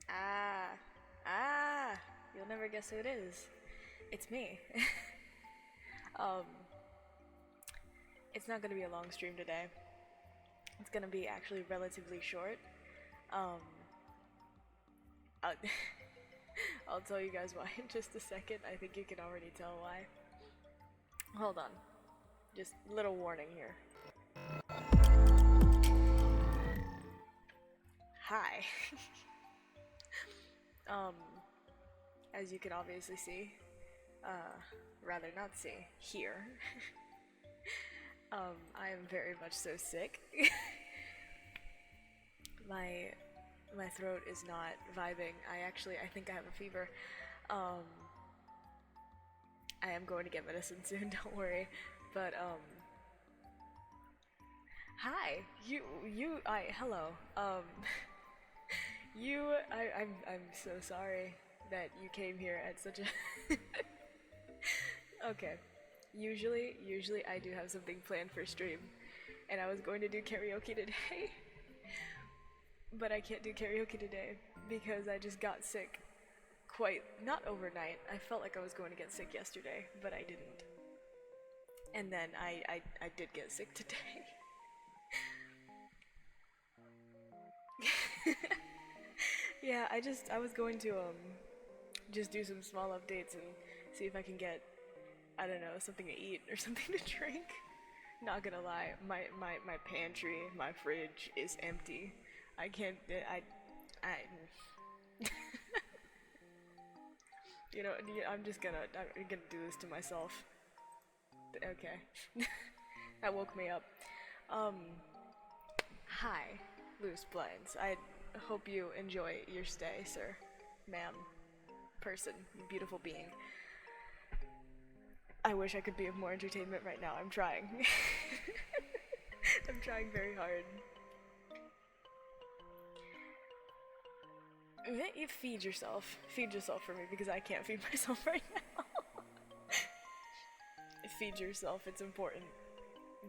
Ah, ah, you'll never guess who it is. It's me. um, it's not gonna be a long stream today. It's gonna be actually relatively short. Um, I'll, I'll tell you guys why in just a second. I think you can already tell why. Hold on. Just little warning here. Hi. um, as you can obviously see, rather not see, here. I am very much so sick. my my throat is not vibing. I think I have a fever. Um, I am going to get medicine soon. Don't worry. But hi. Hello. I'm so sorry that you came here at such a. Okay. Usually I do have something planned for stream, and I was going to do karaoke today, but I can't do karaoke today because I just got sick. Quite not overnight. I felt like I was going to get sick yesterday, but I didn't. And then I did get sick today. Yeah, I was going to just do some small updates and see if I can get, I don't know, something to eat or something to drink. Not gonna lie, my pantry, my fridge is empty. I can't I you know, I'm gonna do this to myself. Okay. That woke me up. Um Hi, Loose Blinds. I hope you enjoy your stay, sir, ma'am, person, beautiful being. I wish I could be of more entertainment right now. I'm trying. I'm trying very hard. You feed yourself. Feed yourself for me because I can't feed myself right now. Feed yourself, it's important.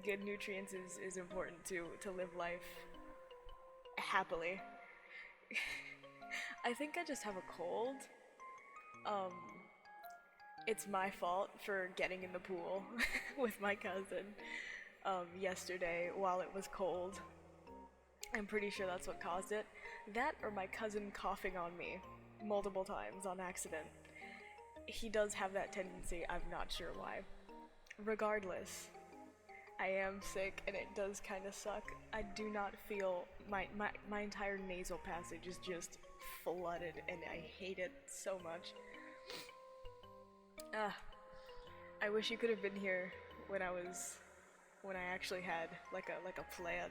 Good nutrients is important to live life happily. I think I just have a cold. Um, it's my fault for getting in the pool with my cousin yesterday while it was cold. I'm pretty sure that's what caused it. That or my cousin coughing on me multiple times on accident. He does have that tendency, I'm not sure why. Regardless, I am sick and it does kind of suck. I do not feel my entire nasal passage is just flooded and I hate it so much. Ah, I wish you could have been here when I actually had like a plan.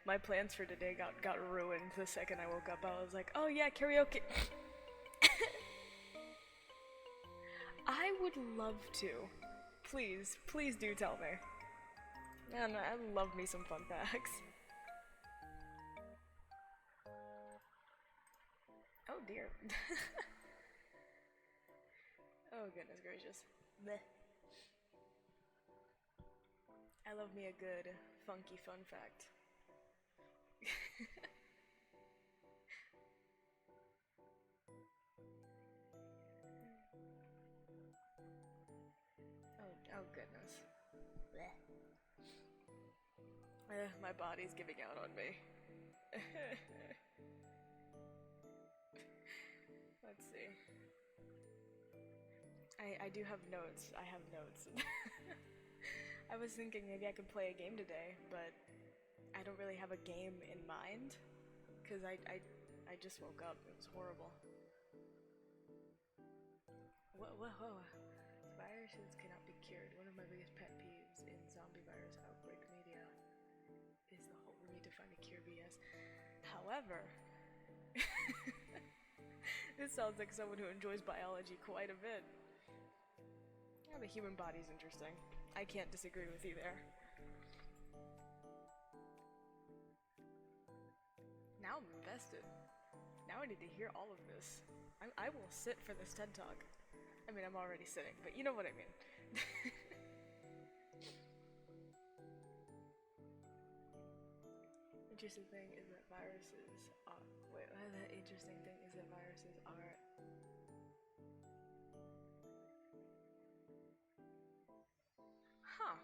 My plans for today got ruined the second I woke up. I was like, "Oh yeah, karaoke." I would love to. Please, please do tell me. Man, I love me some fun facts. Oh dear. Oh goodness gracious. Blech. I love me a good, funky fun fact. Oh goodness. Blech. My body's giving out on me. Let's see. I do have notes. I have notes. I was thinking maybe I could play a game today, but I don't really have a game in mind. Because I just woke up. It was horrible. Whoa. Viruses cannot be cured. One of my biggest pet peeves in zombie virus outbreak media is the whole we need to find a cure BS. However, this sounds like someone who enjoys biology quite a bit. Yeah, the human body's interesting. I can't disagree with you there. Now I'm invested. Now I need to hear all of this. I will sit for this TED Talk. I mean, I'm already sitting, but you know what I mean. Interesting thing is that viruses are... Wait, the interesting thing is that viruses are... Huh.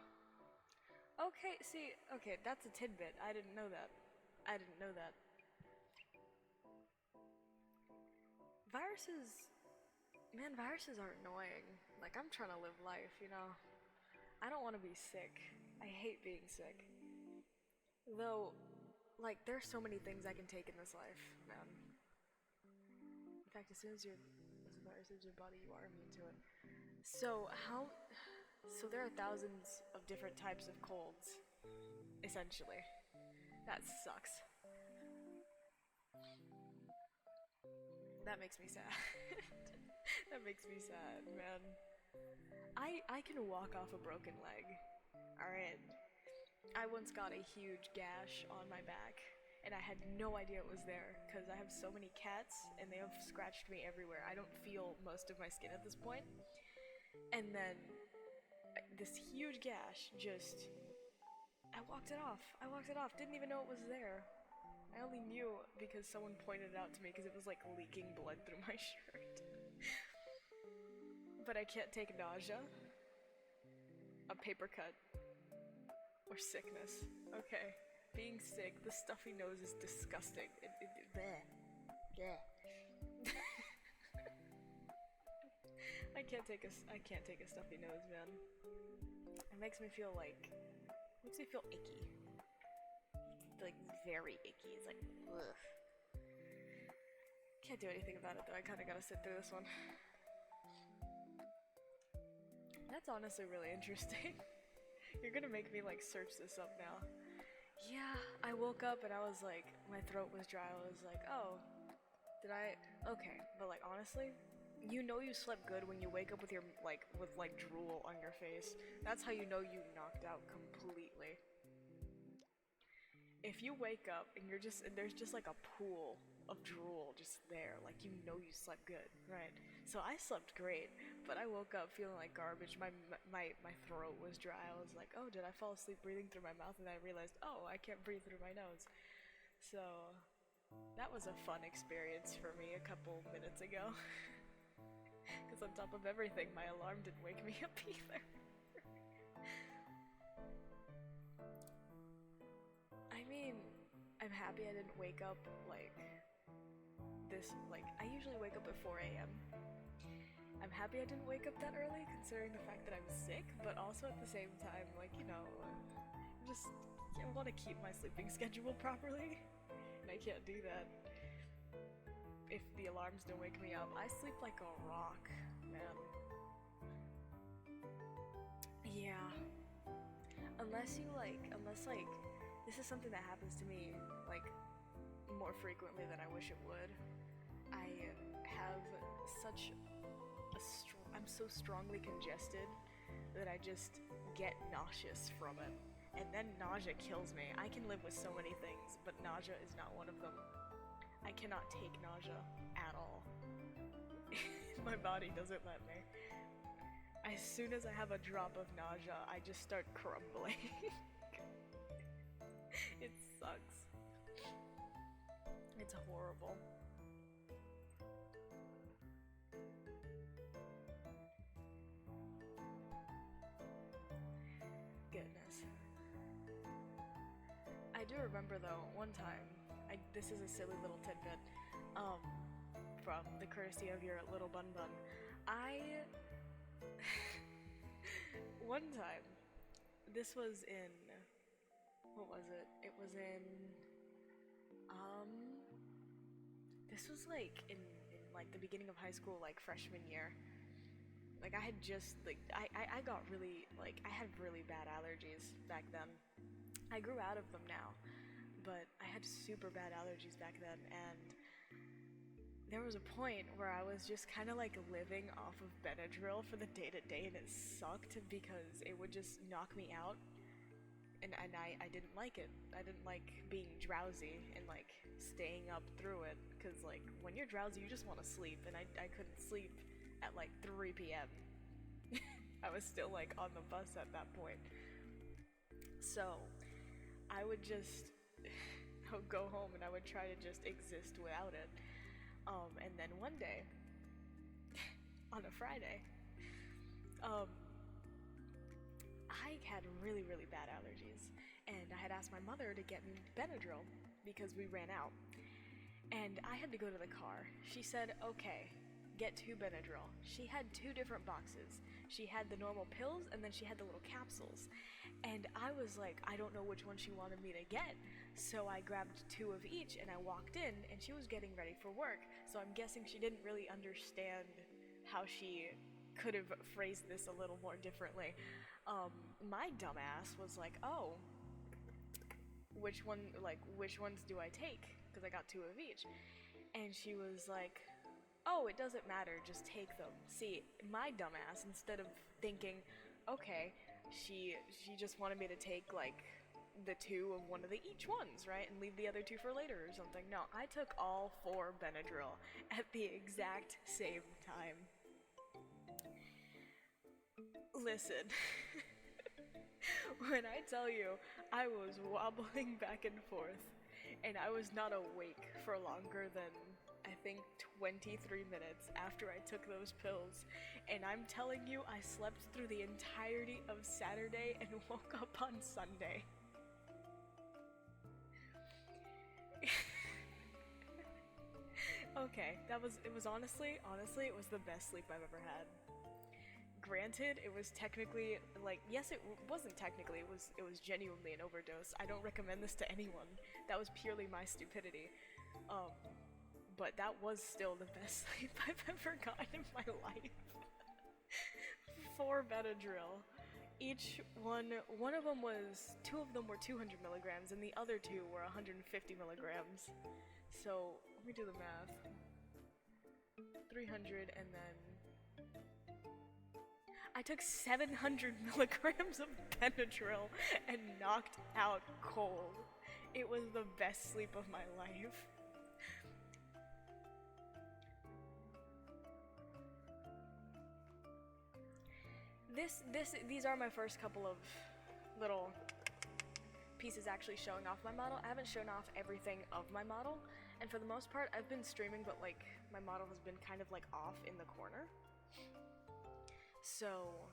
Okay, see, okay, that's a tidbit. I didn't know that. I didn't know that. Viruses... Man, viruses are annoying. Like, I'm trying to live life, you know? I don't want to be sick. I hate being sick. Though, like, there's so many things I can take in this life, man. In fact, as soon as as a virus enters your body, you are immune to it. So, so there are thousands of different types of colds, essentially. That sucks. That makes me sad. That makes me sad, man. I can walk off a broken leg. Alright. I once got a huge gash on my back, and I had no idea it was there, because I have so many cats, and they have scratched me everywhere. I don't feel most of my skin at this point. And then, this huge gash just... I walked it off. Didn't even know it was there. I only knew because someone pointed it out to me because it was like leaking blood through my shirt. But I can't take nausea, a paper cut, or sickness. Okay, being sick, the stuffy nose is disgusting. Bleh. Bleh. I can't take a stuffy nose, man. It makes me feel icky. Like very icky. It's like, ugh. Can't do anything about it though. I kind of gotta sit through this one. That's honestly really interesting. You're gonna make me like search this up now. Yeah, I woke up and I was like, my throat was dry. I was like, oh, did I? Okay, but like honestly, you know you slept good when you wake up with your with drool on your face. That's how you know you knocked out completely. If you wake up and there's just like a pool of drool just there, like you know you slept good, right? So I slept great, but I woke up feeling like garbage. My throat was dry. I was like, oh, did I fall asleep breathing through my mouth? And then I realized, oh, I can't breathe through my nose. So that was a fun experience for me a couple minutes ago. on top of everything, my alarm didn't wake me up either. I mean, I'm happy I didn't wake up like this, like, I usually wake up at 4 a.m. I'm happy I didn't wake up that early considering the fact that I'm sick, but also at the same time, like, you know, just, I want to keep my sleeping schedule properly, and I can't do that if the alarms don't wake me up. I sleep like a rock, man. Yeah. Unless, this is something that happens to me, like, more frequently than I wish it would. I have such I'm so strongly congested that I just get nauseous from it. And then nausea kills me. I can live with so many things, but nausea is not one of them. I cannot take nausea at all. My body doesn't let me. As soon as I have a drop of nausea, I just start crumbling. It sucks. It's horrible. Goodness. I do remember though, one time, this is a silly little tidbit, from the courtesy of your little bun bun. One time, this was in, what was it? It was in, this was like in like the beginning of high school, like freshman year. Like I had just, like, I got really, like, I had really bad allergies back then. I grew out of them now, but I had super bad allergies back then, and there was a point where I was just kind of like living off of Benadryl for the day-to-day, and it sucked because it would just knock me out, and I didn't like it. I didn't like being drowsy and like staying up through it, because like when you're drowsy you just want to sleep, and I couldn't sleep at like 3 p.m. I was still like on the bus at that point. So I would just I would go home and I would try to just exist without it. And then one day, on a Friday, I had really, really bad allergies, and I had asked my mother to get me Benadryl because we ran out. And I had to go to the car. She said, okay, get 2 Benadryl. She had 2 different boxes. She had the normal pills, and then she had the little capsules. And I was like, I don't know which one she wanted me to get. So I grabbed 2 of each, and I walked in, and she was getting ready for work. So I'm guessing she didn't really understand how she could have phrased this a little more differently. My dumbass was like, oh, which ones do I take? Because I got 2 of each. And she was like, oh, it doesn't matter, just take them. See, my dumbass, instead of thinking, okay, she just wanted me to take, like, the 2 of one of the each ones, right? And leave the other 2 for later or something. No, I took all 4 Benadryl at the exact same time. Listen, when I tell you I was wobbling back and forth, and I was not awake for longer than, I think, 23 minutes after I took those pills, and I'm telling you, I slept through the entirety of Saturday and woke up on Sunday. Okay, it was honestly, it was the best sleep I've ever had. Granted, it was technically, like, yes, it wasn't technically, it was genuinely an overdose. I don't recommend this to anyone. That was purely my stupidity. But that was still the best sleep I've ever gotten in my life. 4 Benadryl. Each one of them was, 2 of them were 200 milligrams, and the other 2 were 150 milligrams. So, let me do the math. 300, and then I took 700 milligrams of Benadryl and knocked out cold. It was the best sleep of my life. These are my first couple of little pieces actually showing off my model. I haven't shown off everything of my model, and for the most part, I've been streaming, but like, my model has been kind of like off in the corner. So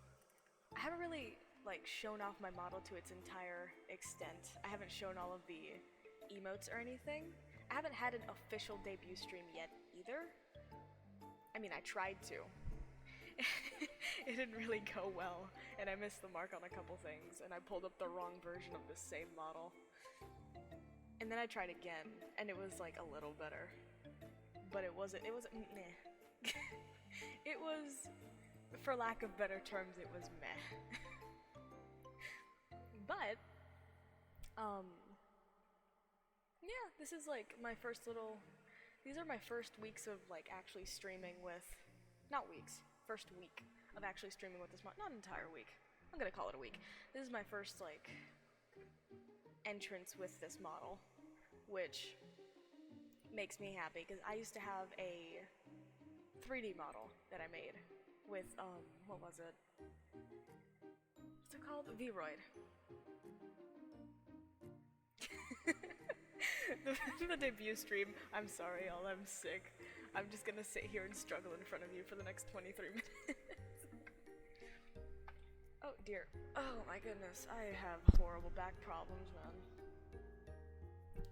I haven't really like shown off my model to its entire extent. I haven't shown all of the emotes or anything. I haven't had an official debut stream yet either. I mean, I tried to. It didn't really go well, and I missed the mark on a couple things, and I pulled up the wrong version of the same model. And then I tried again, and it was like a little better. But it wasn't meh. It was, for lack of better terms, it was meh. But, yeah, this is like my first little, these are my first weeks of like actually streaming with, not weeks, first week of actually streaming with this mod, not an entire week, I'm gonna call it a week. This is my first like entrance with this model, which makes me happy because I used to have a 3D model that I made with, what was it? What's it called? Vroid. the debut stream, I'm sorry y'all, I'm sick. I'm just gonna sit here and struggle in front of you for the next 23 minutes. Oh dear. Oh my goodness, I have horrible back problems, man.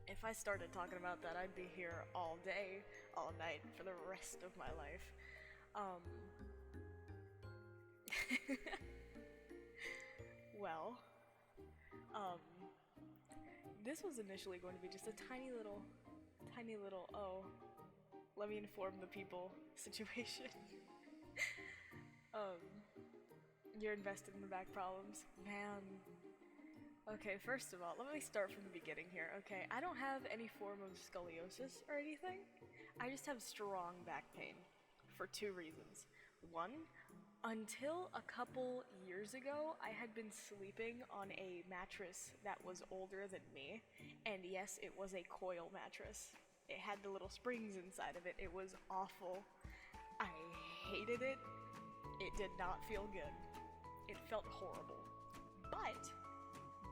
If I started talking about that, I'd be here all day, all night, for the rest of my life. Well, this was initially going to be just a tiny little, oh, let me inform the people situation. You're invested in the back problems? Man. Okay, first of all, let me start from the beginning here, okay? I don't have any form of scoliosis or anything. I just have strong back pain for two reasons. One, until a couple years ago, I had been sleeping on a mattress that was older than me, and yes, it was a coil mattress. It had the little springs inside of it. It was awful. I hated it. It did not feel good. It felt horrible.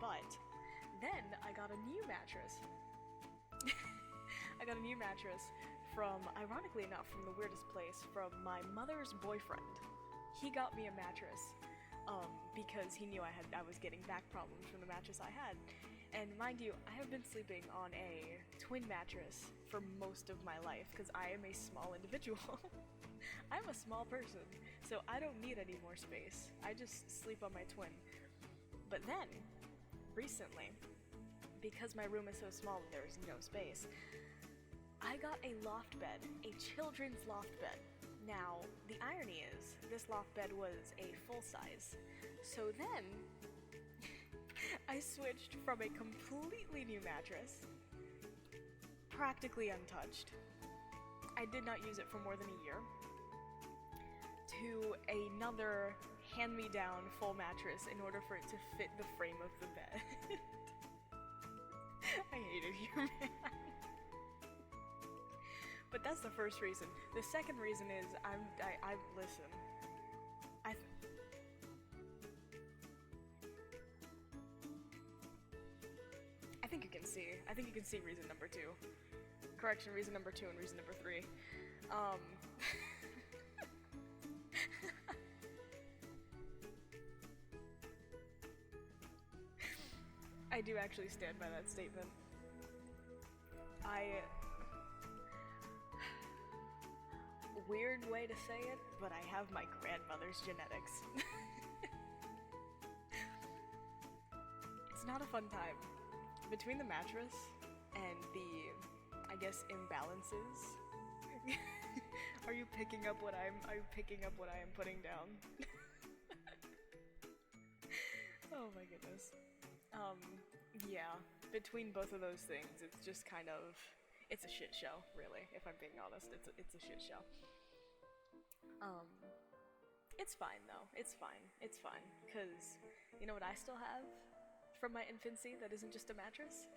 But then I got a new mattress. I got a new mattress from, ironically enough, from the weirdest place, from my mother's boyfriend. He got me a mattress because he knew I was getting back problems from the mattress I had. And mind you, I have been sleeping on a twin mattress for most of my life because I am a small individual. I'm a small person, so I don't need any more space. I just sleep on my twin. But then, recently, because my room is so small and there's no space, I got a loft bed, a children's loft bed. Now, the irony is, this loft bed was a full size. So then, I switched from a completely new mattress, practically untouched, I did not use it for more than a year, to another hand-me-down full mattress in order for it to fit the frame of the bed. I hated you, man. But that's the first reason. The second reason is I listen. I think you can see. I think you can see reason number 2. Correction, reason number 2 and reason number 3. I do actually stand by that statement. Weird way to say it, but I have my grandmother's genetics. It's not a fun time. Between the mattress and the, I guess, imbalances. Are you picking up what I am putting down? Oh my goodness. Yeah, between both of those things, it's just kind of, it's a shit show, really, if I'm being honest. It's a shit show. It's fine though. It's fine. It's fine. Cause you know what I still have from my infancy that isn't just a mattress?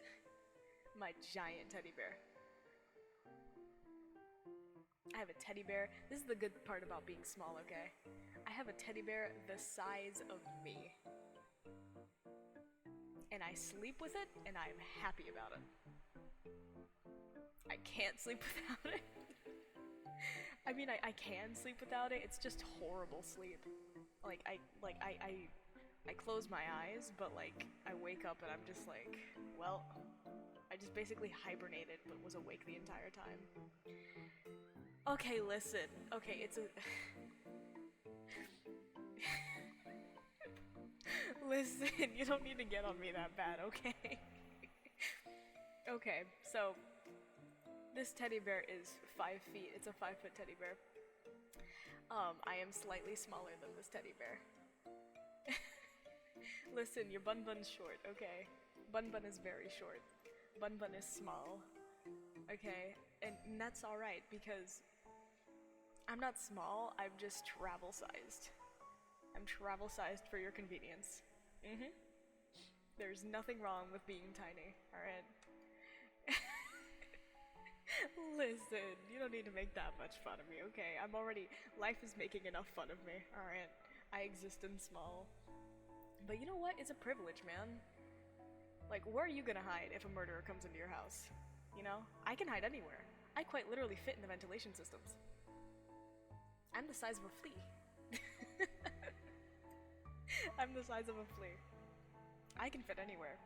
My giant teddy bear. I have a teddy bear. This is the good part about being small, okay? I have a teddy bear the size of me. And I sleep with it, and I'm happy about it. I can't sleep without it. I mean, I can sleep without it. It's just horrible sleep. I close my eyes, but like I wake up and I'm just like, well, I just basically hibernated but was awake the entire time. Okay, listen. Okay, it's a listen, you don't need to get on me that bad, okay? Okay, so this teddy bear is 5 feet. It's a 5-foot teddy bear. I am slightly smaller than this teddy bear. Listen, your Bun Bun's short, okay? Bun Bun is very short. Bun Bun is small, okay? And that's alright, because I'm not small, I'm just travel-sized. I'm travel-sized for your convenience. There's nothing wrong with being tiny, alright? Listen, you don't need to make that much fun of me, okay? Life is making enough fun of me, alright? I exist in small. But you know what? It's a privilege, man. Like, where are you gonna hide if a murderer comes into your house? You know? I can hide anywhere. I quite literally fit in the ventilation systems. I'm the size of a flea. I'm the size of a flea. I can fit anywhere.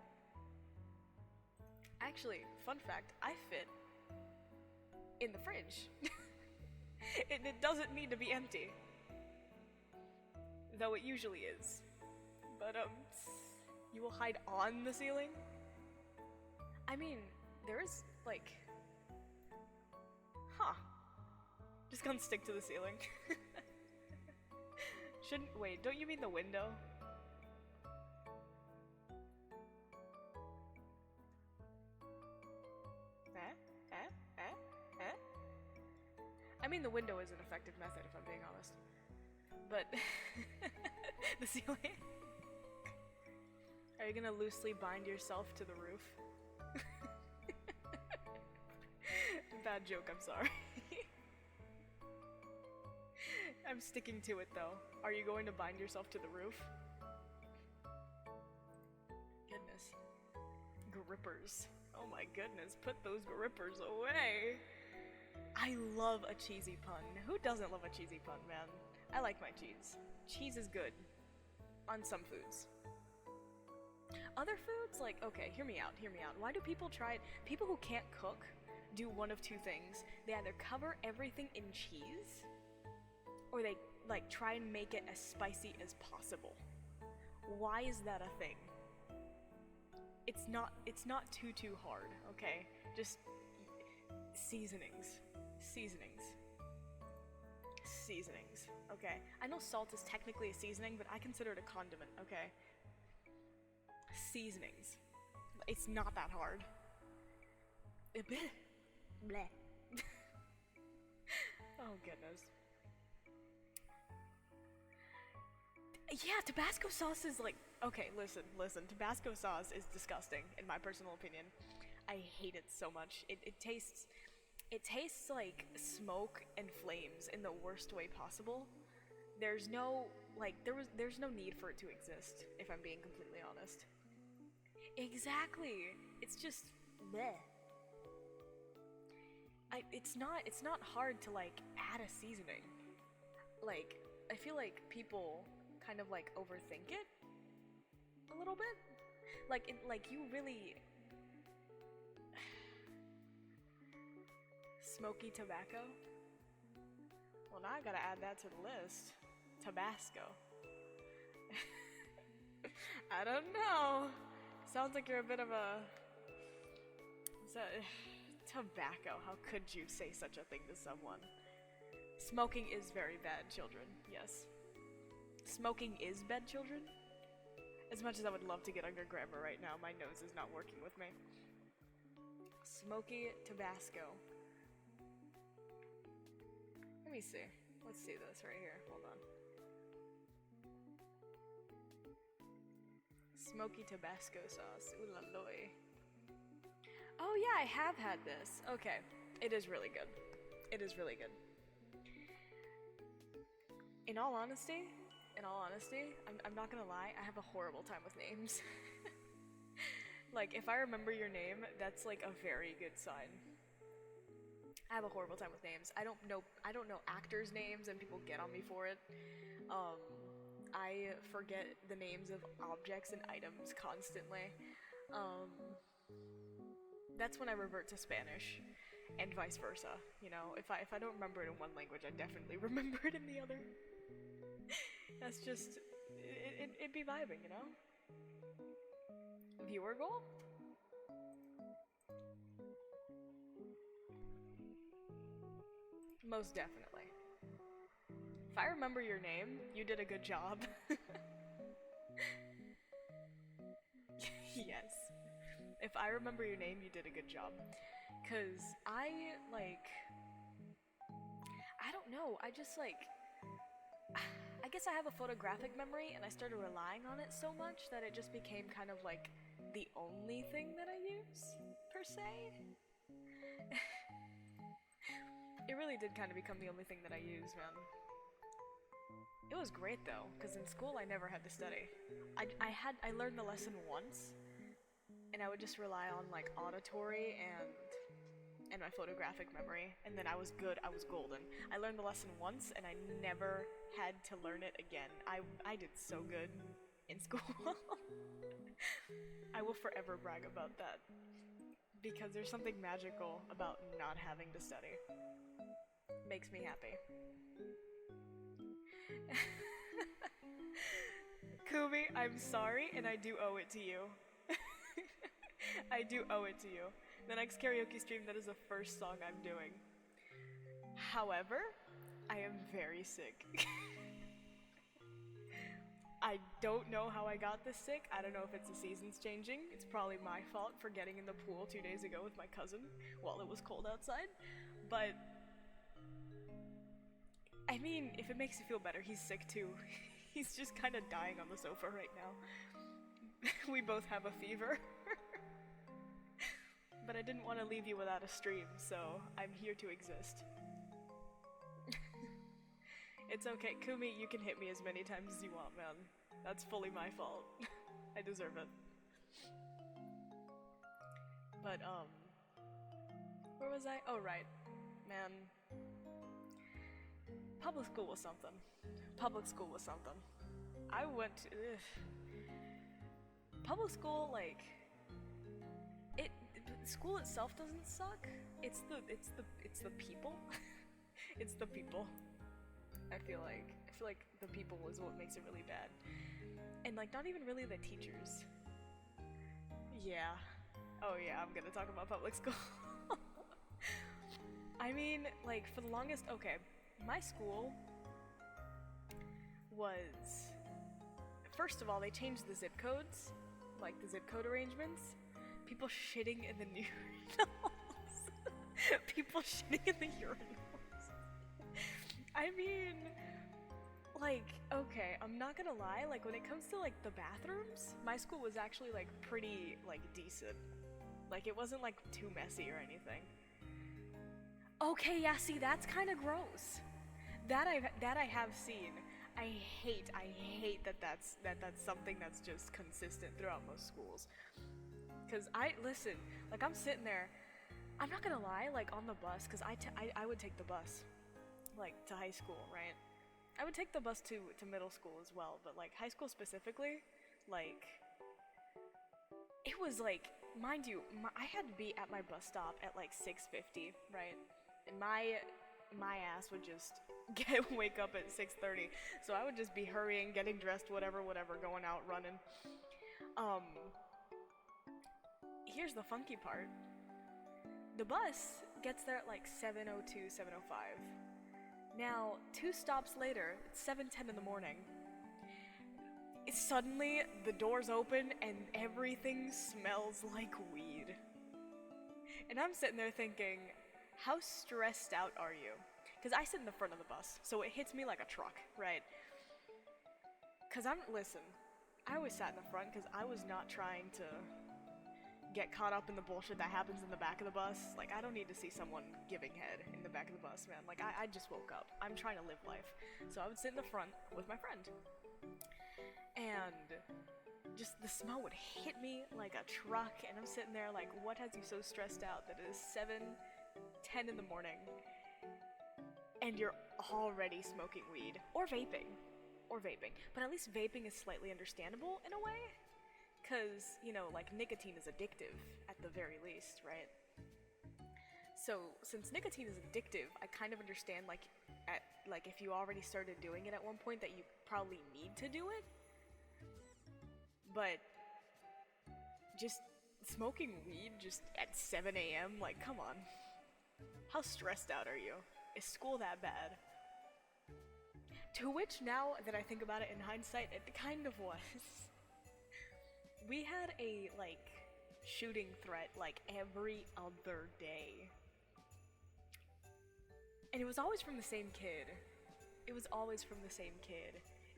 Actually, fun fact, I fit in the fridge. It doesn't need to be empty. Though it usually is. But, you will hide on the ceiling? I mean, there is, like... Huh. Just gonna stick to the ceiling. Wait, don't you mean the window? I mean, the window is an effective method, if I'm being honest. But... the ceiling? Are you gonna loosely bind yourself to the roof? Bad joke, I'm sorry. I'm sticking to it though. Are you going to bind yourself to the roof? Goodness. Grippers. Oh my goodness, put those grippers away! I love a cheesy pun. Who doesn't love a cheesy pun, man? I like my cheese. Cheese is good. On some foods. Other foods, like, okay, hear me out. Why do people try it? People who can't cook do one of two things. They either cover everything in cheese, or they, like, try and make it as spicy as possible. Why is that a thing? It's not too hard, okay? Just seasonings, okay? I know salt is technically a seasoning, but I consider it a condiment, okay? Seasonings. It's not that hard. Bleh. Oh goodness. Yeah, Tabasco sauce is like... Okay, listen. Tabasco sauce is disgusting, in my personal opinion. I hate it so much. It tastes like smoke and flames in the worst way possible. There's no, like, there's no need for it to exist, if I'm being completely honest. Exactly! It's just... bleh. It's not hard to, like, add a seasoning. Like, I feel like people kind of, like, overthink it a little bit. Like, you really... Smoky tobacco? Well, now I gotta add that to the list. Tabasco. I don't know. Sounds like you're a bit of a... Tobacco, how could you say such a thing to someone? Smoking is very bad, children, yes. Smoking is bad, children? As much as I would love to get under grammar right now, my nose is not working with me. Smoky Tabasco. Let me see. Let's see this right here. Hold on. Smoky Tabasco sauce. Ooh la loy. Oh yeah, I have had this. Okay. It is really good. It is really good. In all honesty, I'm not gonna lie, I have a horrible time with names. Like, if I remember your name, that's like a very good sign. I have a horrible time with names. I don't know actors' names and people get on me for it. Um, I forget the names of objects and items constantly. Um, that's when I revert to Spanish, and vice versa. You know, if I don't remember it in one language, I definitely remember it in the other. That's just it'd be vibing, you know. Viewer goal? Most definitely. If I remember your name, you did a good job. Yes. If I remember your name, you did a good job. Cause I don't know, I just I guess I have a photographic memory and I started relying on it so much that it just became kind of like the only thing that I use, per se. It really did kind of become the only thing that I use, man. It was great though, because in school I never had to study. I learned the lesson once, and I would just rely on like auditory and my photographic memory, and then I was good. I was golden. I learned the lesson once, and I never had to learn it again. I did so good in school. I will forever brag about that because there's something magical about not having to study. Makes me happy. Kumi, I'm sorry, and I do owe it to you. I do owe it to you. The next karaoke stream, that is the first song I'm doing. However, I am very sick. I don't know how I got this sick. I don't know if it's the seasons changing. It's probably my fault for getting in the pool 2 days ago with my cousin while it was cold outside. But I mean, if it makes you feel better, he's sick too. He's just kind of dying on the sofa right now. We both have a fever. But I didn't want to leave you without a stream, so I'm here to exist. It's okay, Kumi, you can hit me as many times as you want, man. That's fully my fault. I deserve it. But, where was I? Oh, right. Man. Public school was something. Public school was something. I went to... Public school, like... School itself doesn't suck. It's the people. It's the people. I feel like the people is what makes it really bad. And like not even really the teachers. Yeah. Oh yeah, I'm gonna talk about public school. I mean, like for the longest, okay, my school was, first of all, they changed the zip codes, like the zip code arrangements. People shitting in the urinals. People shitting in the urinals. I mean, like, okay, I'm not gonna lie, like, when it comes to, like, the bathrooms, my school was actually, like, pretty, like, decent. Like, it wasn't, like, too messy or anything. Okay, yeah, see, that's kind of gross. That I have seen. I hate that that's something that's just consistent throughout most schools. Cause listen, like I'm sitting there, I'm not gonna lie, like on the bus, cause I would take the bus, like to high school, right? I would take the bus to middle school as well, but like high school specifically, like, it was like, mind you, I had to be at my bus stop at like 6:50, right? And my ass would just wake up at 6:30, so I would just be hurrying, getting dressed, whatever, going out, running. Here's the funky part. The bus gets there at like 7:02, 7:05. Now, 2 stops later, it's 7:10 in the morning. Suddenly, the doors open and everything smells like weed. And I'm sitting there thinking, how stressed out are you? Because I sit in the front of the bus, so it hits me like a truck, right? Because listen, I always sat in the front because I was not trying to get caught up in the bullshit that happens in the back of the bus. Like, I don't need to see someone giving head in the back of the bus, man. Like, I just woke up. I'm trying to live life. So I would sit in the front with my friend. And just the smell would hit me like a truck, and I'm sitting there like, what has you so stressed out that it is 7:10 10 in the morning and you're already smoking weed or vaping. But at least vaping is slightly understandable in a way, because, you know, like, nicotine is addictive at the very least, right? So, since nicotine is addictive, I kind of understand, like, if you already started doing it at one point, that you probably need to do it. But just smoking weed just at 7 a.m., like, come on. How stressed out are you? Is school that bad? To which, now that I think about it in hindsight, it kind of was. We had a, like, shooting threat, like, every other day. And it was always from the same kid.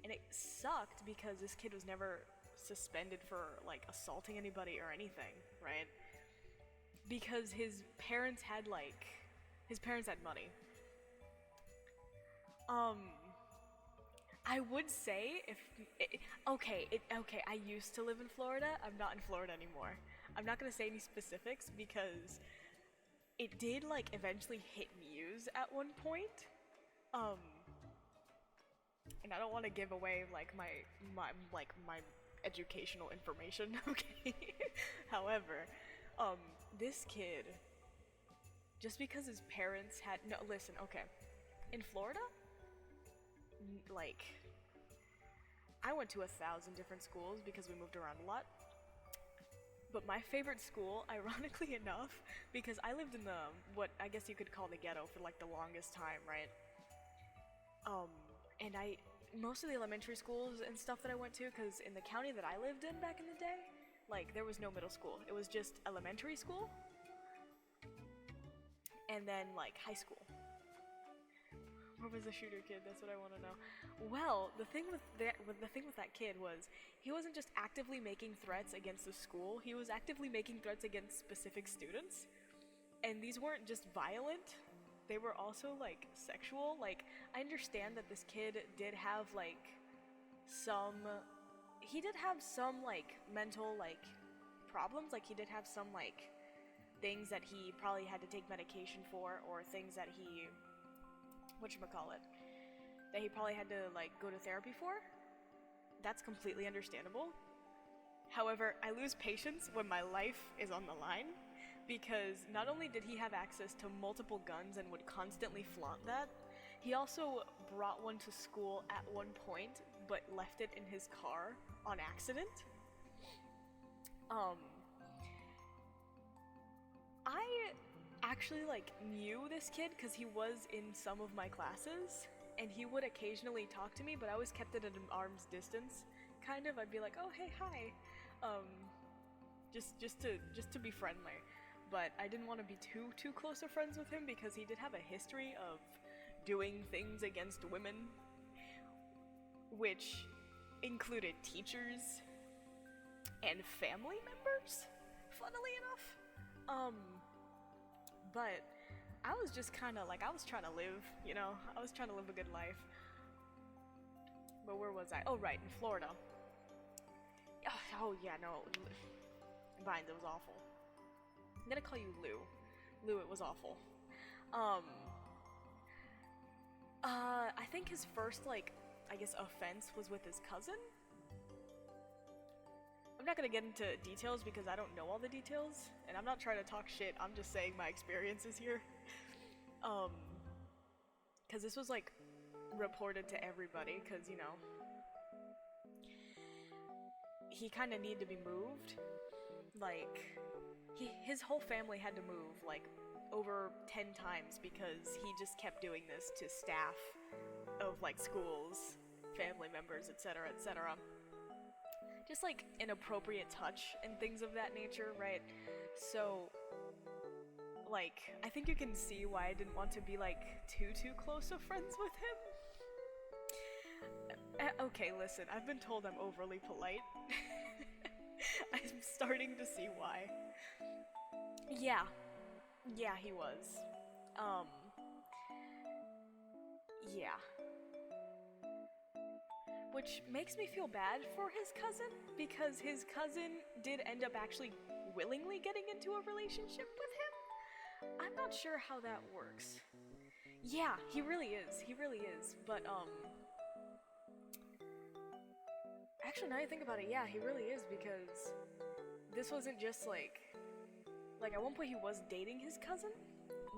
And it sucked because this kid was never suspended for, like, assaulting anybody or anything, right? Because his parents had money. I would say I used to live in Florida. I'm not in Florida anymore. I'm not gonna say any specifics because it did, like, eventually hit news at one point. And I don't want to give away, like, my educational information, okay? However, this kid, just because his parents had, no, listen, okay. In Florida, like, I went to 1,000 different schools because we moved around a lot. But my favorite school, ironically enough, because I lived in what I guess you could call the ghetto for, like, the longest time, right? And most of the elementary schools and stuff that I went to, because in the county that I lived in back in the day, like, there was no middle school. It was just elementary school, and then, like, high school. Where was the shooter kid? That's what I want to know. Well, the thing with that kid was he wasn't just actively making threats against the school. He was actively making threats against specific students, and these weren't just violent. They were also, like, sexual. Like, I understand that this kid did have, like, some like, mental, like, problems. Like, he did have some, like, things that he probably had to take medication for, or things that he, that he probably had to, like, go to therapy for. That's completely understandable. However, I lose patience when my life is on the line, because not only did he have access to multiple guns and would constantly flaunt that, he also brought one to school at one point, but left it in his car on accident. I actually, like, knew this kid because he was in some of my classes, and he would occasionally talk to me, but I always kept it at an arm's distance, kind of. I'd be like, oh, hey, hi, just to be friendly. But I didn't want to be too close of friends with him because he did have a history of doing things against women, which included teachers and family members, funnily enough. But I was just kind of, like, I was trying to live, you know? I was trying to live a good life. But where was I? Oh, right, in Florida. Oh yeah, no. Vines, it was awful. I'm gonna call you Lou. Lou, it was awful. I think his first, like, I guess offense was with his cousin? I'm not gonna get into details because I don't know all the details, and I'm not trying to talk shit, I'm just saying my experiences here. Cause this was, like, reported to everybody, cause, you know, he kinda needed to be moved. Like, his whole family had to move, like, over 10 times because he just kept doing this to staff of, like, schools, family members, etc., etc. Just, like, inappropriate touch and things of that nature, right? So, like, I think you can see why I didn't want to be, like, too close of friends with him. Okay, listen, I've been told I'm overly polite. I'm starting to see why. Yeah, he was. Yeah. Which makes me feel bad for his cousin, because his cousin did end up actually willingly getting into a relationship with him. I'm I'm not sure how that works. Yeah, he really is. He really is. But, actually, now you think about it, yeah, he really is, because this wasn't just like at one point he was dating his cousin?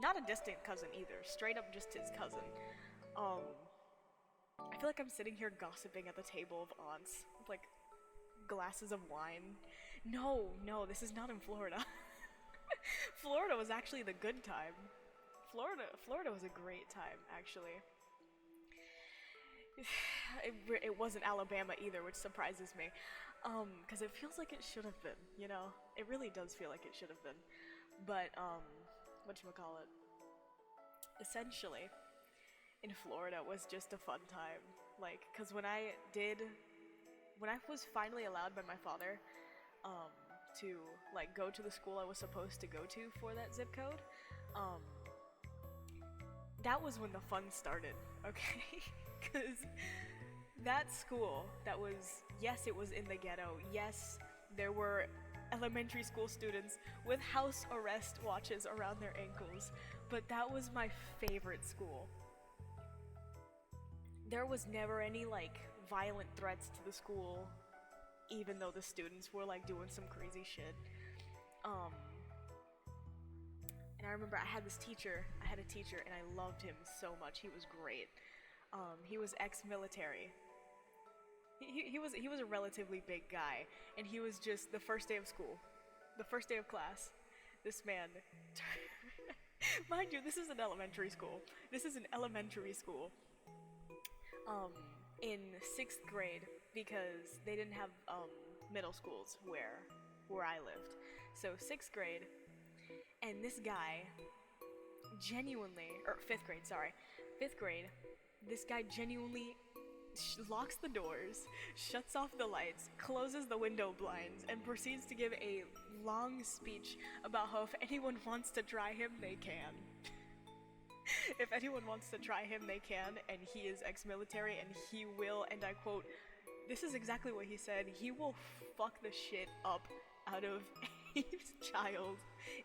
Not a distant cousin either, straight up just his cousin. I feel like I'm sitting here gossiping at the table of aunts with like glasses of wine. No, this is not in Florida. Florida was actually the good time. Florida was a great time, actually. It wasn't Alabama either, which surprises me. Because it feels like it should have been, you know? It really does feel like it should have been. But, whatchamacallit? Essentially, in Florida was just a fun time. Like, because when I was finally allowed by my father, to, like, go to the school I was supposed to go to for that zip code, that was when the fun started, okay? Because that school, that was, yes, it was in the ghetto, yes, there were elementary school students with house arrest watches around their ankles, but that was my favorite school. There was never any, like, violent threats to the school, even though the students were, like, doing some crazy shit. And I remember I had a teacher, and I loved him so much. He was great. He was ex-military. He was a relatively big guy, and he was just the first day of school, the first day of class. This man, mind you, this is an elementary school. In 6th grade, because they didn't have middle schools where I lived. So 6th grade, and this guy genuinely, or 5th grade, sorry, 5th grade, this guy genuinely locks the doors, shuts off the lights, closes the window blinds, and proceeds to give a long speech about how if anyone wants to try him, they can. If anyone wants to try him, they can, and he is ex-military, and he will, and I quote, this is exactly what he said, he will fuck the shit up out of any child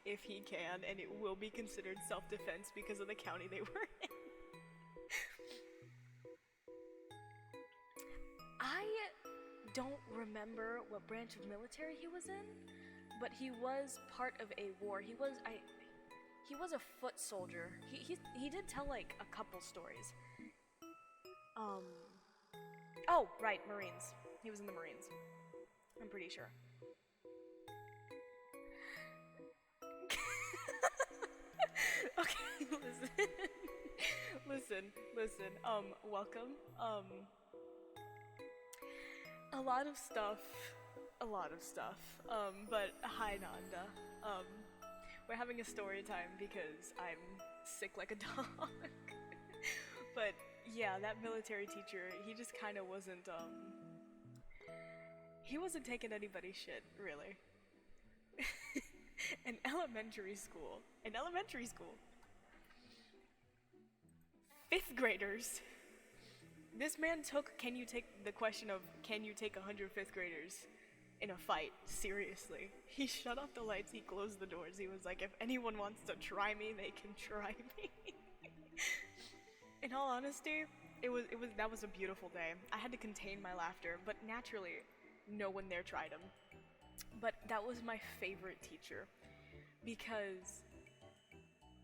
if he can, and it will be considered self-defense because of the county they were in. I don't remember what branch of military he was in, but he was part of a war. He was a foot soldier. He did tell like a couple stories. Oh, right, Marines. He was in the Marines. I'm pretty sure. Okay, listen. Welcome. A lot of stuff. But hi, Nanda. We're having a story time because I'm sick like a dog. But yeah, that military teacher, he just kind of wasn't, he wasn't taking anybody's shit, really. In elementary school, 5th graders, this man took, can you take 100 5th graders in a fight, seriously. He shut off the lights, he closed the doors, he was like, if anyone wants to try me, they can try me. In all honesty, that was a beautiful day. I had to contain my laughter, but naturally, no one there tried him. But that was my favorite teacher, because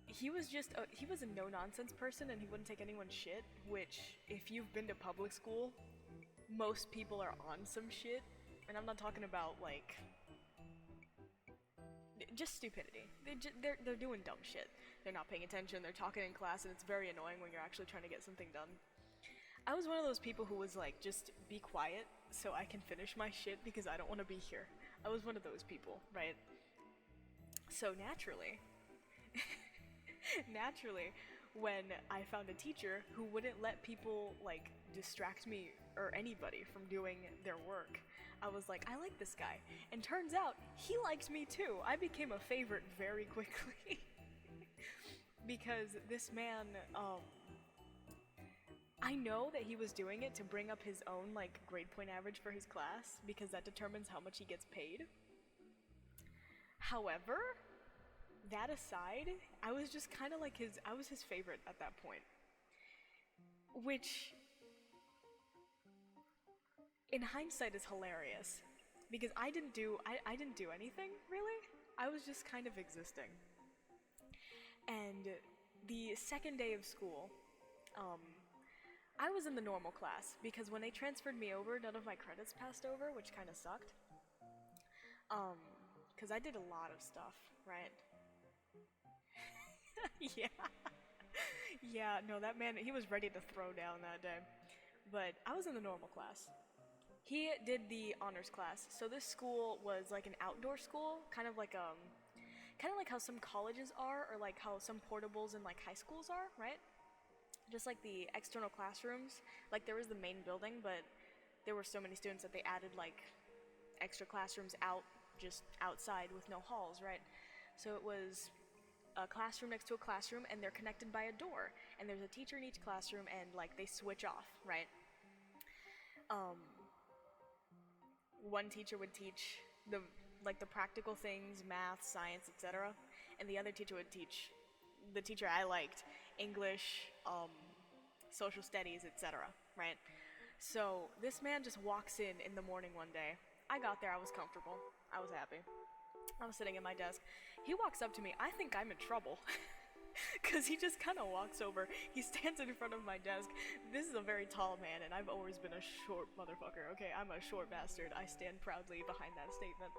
he was a no-nonsense person and he wouldn't take anyone's shit, which, if you've been to public school, most people are on some shit. And I'm not talking about, like, just stupidity. They're doing dumb shit. They're not paying attention, they're talking in class, and it's very annoying when you're actually trying to get something done. I was one of those people who was like, just be quiet so I can finish my shit because I don't want to be here. I was one of those people, right? So naturally, when I found a teacher who wouldn't let people, like, distract me or anybody from doing their work, I was like, I like this guy. And turns out, he liked me too. I became a favorite very quickly. Because this man, I know that he was doing it to bring up his own, like, grade point average for his class, because that determines how much he gets paid. However, that aside, I was just kind of like I was his favorite at that point. Which, in hindsight, is hilarious. Because I didn't do anything, really. I was just kind of existing. And the second day of school, um, I was in the normal class because when they transferred me over, none of my credits passed over, which kind of sucked. Because I did a lot of stuff, right? Yeah. Yeah, no, that man, he was ready to throw down that day. But I was in the normal class. He did the honors class. So this school was like an outdoor school, kind of like how some colleges are, or like how some portables in like high schools are, right? Just like the external classrooms. Like there was the main building, but there were so many students that they added like extra classrooms out, just outside with no halls, right? So it was a classroom next to a classroom, and they're connected by a door. And there's a teacher in each classroom, and like they switch off, right? Um, One teacher would teach the practical things, math, science, etc., and the other teacher would teach the teacher I liked, English, social studies, etc., right? So this man just walks in the morning one day. I got there, I was comfortable, I was happy. I was sitting at my desk. He walks up to me. I think I'm in trouble. Because he just kind of walks over. He stands in front of my desk. This is a very tall man, and I've always been a short motherfucker. Okay, I'm a short bastard. I stand proudly behind that statement.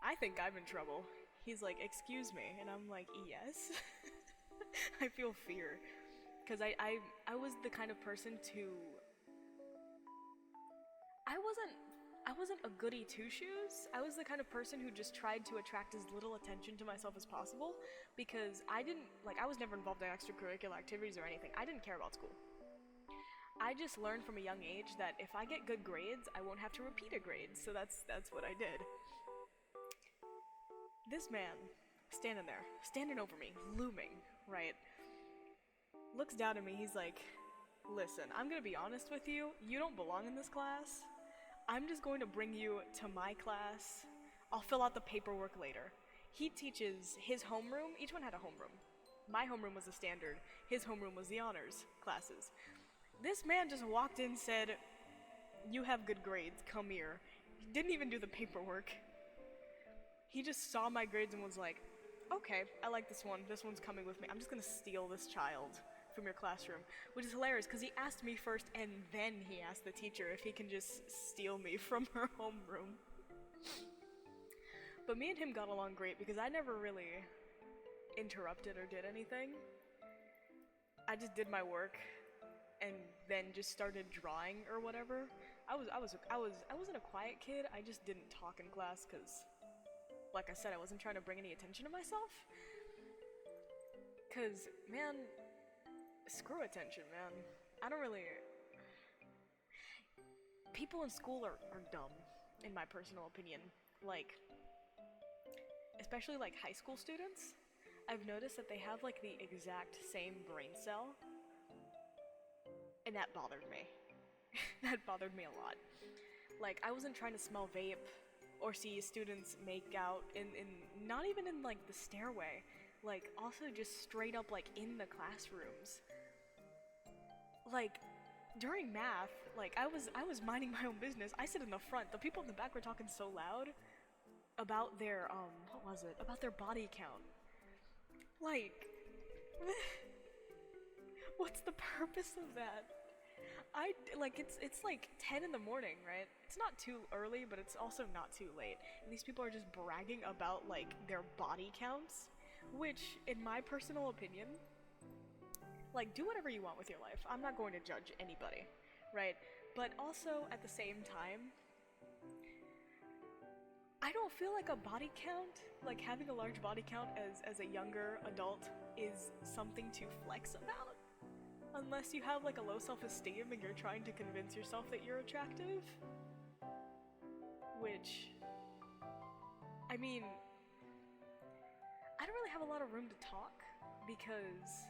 I think I'm in trouble. He's like, excuse me. And I'm like, yes. I feel fear. Because I was the kind of person to... I wasn't a goody two-shoes. I was the kind of person who just tried to attract as little attention to myself as possible because I was never involved in extracurricular activities or anything. I didn't care about school. I just learned from a young age that if I get good grades, I won't have to repeat a grade, so that's what I did. This man, standing there, standing over me, looming, right, looks down at me, he's like, listen, I'm gonna be honest with you, you don't belong in this class. I'm just going to bring you to my class. I'll fill out the paperwork later. He teaches his homeroom. Each one had a homeroom. My homeroom was the standard. His homeroom was the honors classes. This man just walked in, said, you have good grades, come here. He didn't even do the paperwork. He just saw my grades and was like, okay, I like this one. This one's coming with me. I'm just gonna steal this child from your classroom, which is hilarious because he asked me first and then he asked the teacher if he can just steal me from her homeroom. But me and him got along great because I never really interrupted or did anything. I just did my work and then just started drawing or whatever. I wasn't a quiet kid. I just didn't talk in class because, like I said, I wasn't trying to bring any attention to myself. Cause man, screw attention, man. I don't really... People in school are dumb, in my personal opinion. Like, especially like high school students, I've noticed that they have like the exact same brain cell. And that bothered me. That bothered me a lot. Like, I wasn't trying to smell vape or see students make out in not even in like the stairway. Like, also just straight up like in the classrooms. Like, during math, like, I was minding my own business. I sit in the front. The people in the back were talking so loud about their, what was it? About their body count. Like, what's the purpose of that? It's like 10 in the morning, right? It's not too early, but it's also not too late. And these people are just bragging about, like, their body counts, which, in my personal opinion, like, do whatever you want with your life. I'm not going to judge anybody, right? But also, at the same time, I don't feel like a body count, like having a large body count as a younger adult is something to flex about. Unless you have like a low self-esteem and you're trying to convince yourself that you're attractive. Which, I mean, I don't really have a lot of room to talk because,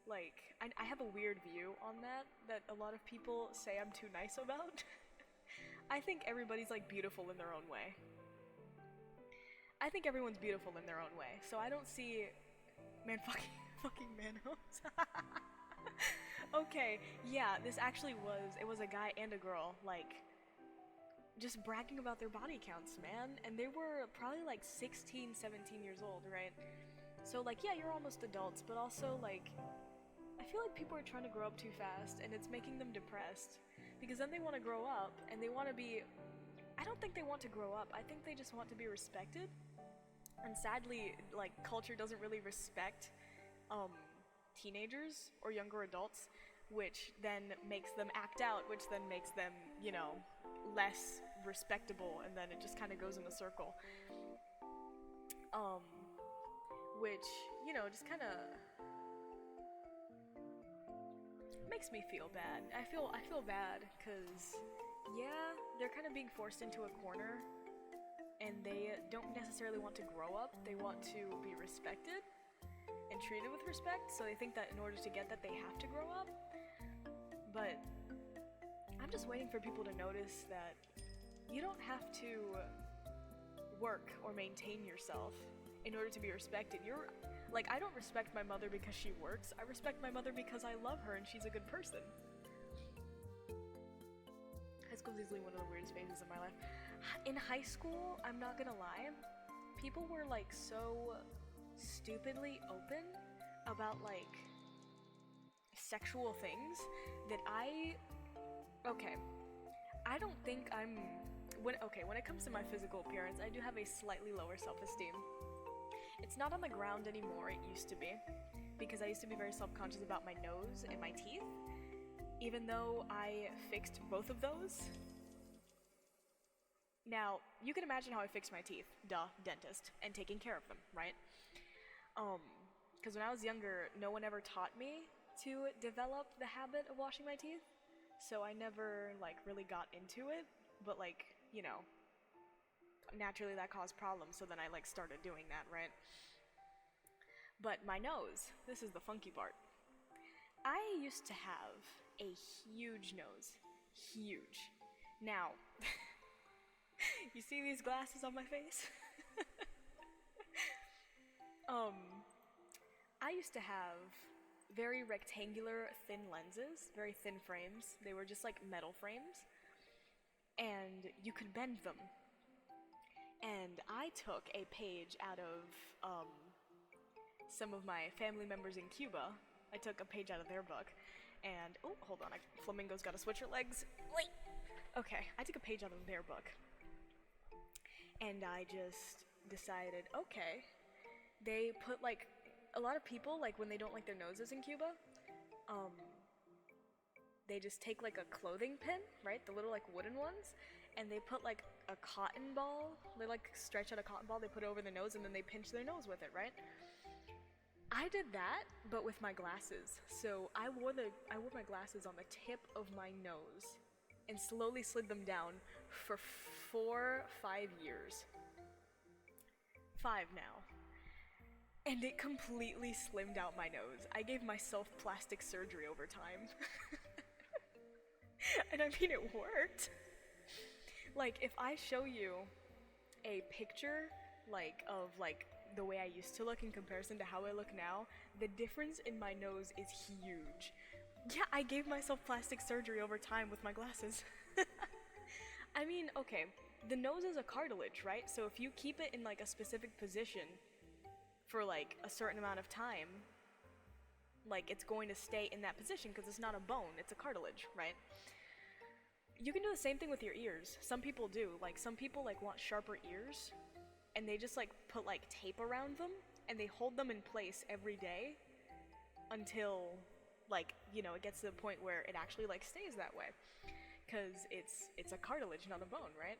like, I have a weird view on that a lot of people say I'm too nice about. I think everybody's like beautiful in their own way. I think everyone's beautiful in their own way, so I don't see man fucking manhos. Okay, yeah, this actually was a guy and a girl, like, just bragging about their body counts, man. And they were probably like 16, 17 years old, right? So, like, yeah, you're almost adults, but also, like, I feel like people are trying to grow up too fast, and it's making them depressed. Because then they want to grow up, and they want to be. I don't think they want to grow up, I think they just want to be respected. And sadly, like, culture doesn't really respect, teenagers or younger adults, which then makes them act out, which then makes them, less respectable, and then it just kind of goes in a circle. Um, which, just kind of makes me feel bad. I feel bad because, yeah, they're kind of being forced into a corner, and they don't necessarily want to grow up. They want to be respected and treated with respect, so they think that in order to get that, they have to grow up. But I'm just waiting for people to notice that you don't have to work or maintain yourself in order to be respected. Like, I don't respect my mother because she works. I respect my mother because I love her and she's a good person. High school is easily one of the weirdest phases of my life. In high school, I'm not gonna lie, people were like so stupidly open about like sexual things that okay, I don't think when it comes to my physical appearance, I do have a slightly lower self-esteem. It's not on the ground anymore, it used to be, because I used to be very self-conscious about my nose and my teeth, even though I fixed both of those. Now, you can imagine how I fixed my teeth, duh, dentist, and taking care of them, right? Because when I was younger, no one ever taught me to develop the habit of washing my teeth, so I never, like, really got into it, but, like, naturally that caused problems, so then I, like, started doing that, right? But my nose, this is the funky part. I used to have a huge nose. Huge. Now, you see these glasses on my face? I used to have very rectangular, thin lenses, very thin frames. They were just like metal frames, and you could bend them. And I took a page out of some of my family members in Cuba. I took a page out of their book, and oh, hold on, Flamingo's gotta switch her legs. Wait. Okay, I took a page out of their book, and I just decided, okay, they put like a lot of people, like when they don't like their noses in Cuba, they just take like a clothing pin, right, the little like wooden ones, and they put like a cotton ball, they like stretch out a cotton ball, they put it over the nose, and then they pinch their nose with it, right? I did that, but with my glasses. So I wore my glasses on the tip of my nose and slowly slid them down for 5 years. 5 now. And it completely slimmed out my nose. I gave myself plastic surgery over time. And I mean, it worked. Like, if I show you a picture, like, of, like, the way I used to look in comparison to how I look now, the difference in my nose is huge. Yeah, I gave myself plastic surgery over time with my glasses. I mean, okay, the nose is a cartilage, right? So if you keep it in, like, a specific position for, like, a certain amount of time, like, it's going to stay in that position because it's not a bone, it's a cartilage, right? You can do the same thing with your ears. Some people do. Like, some people, like, want sharper ears, and they just, like, put, like, tape around them, and they hold them in place every day until, like, you know, it gets to the point where it actually, like, stays that way. Because it's a cartilage, not a bone, right?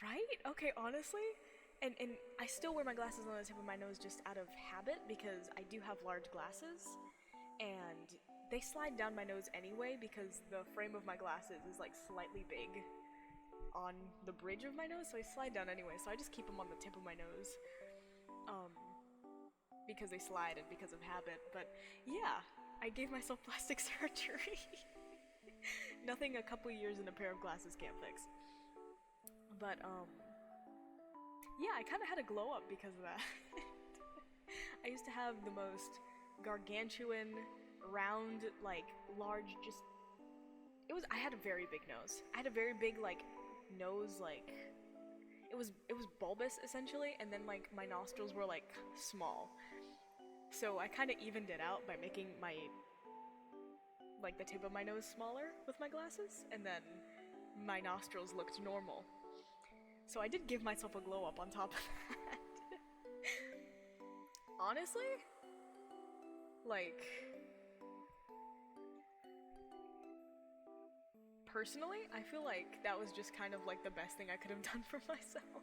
Right? Okay, honestly? And I still wear my glasses on the tip of my nose just out of habit, because I do have large glasses, and they slide down my nose anyway because the frame of my glasses is, like, slightly big on the bridge of my nose, so they slide down anyway, so I just keep them on the tip of my nose, because they slide and because of habit. But yeah, I gave myself plastic surgery. Nothing a couple years in a pair of glasses can't fix. But Yeah, I kind of had a glow up because of that. I used to have the most gargantuan, round, like, large, just... I had a very big nose. I had a very big, like, nose, like... It was bulbous, essentially, and then, like, my nostrils were, like, small. So I kind of evened it out by making my... like, the tip of my nose smaller with my glasses, and then my nostrils looked normal. So I did give myself a glow up on top of that. Honestly, like, personally, I feel like that was just kind of like the best thing I could have done for myself.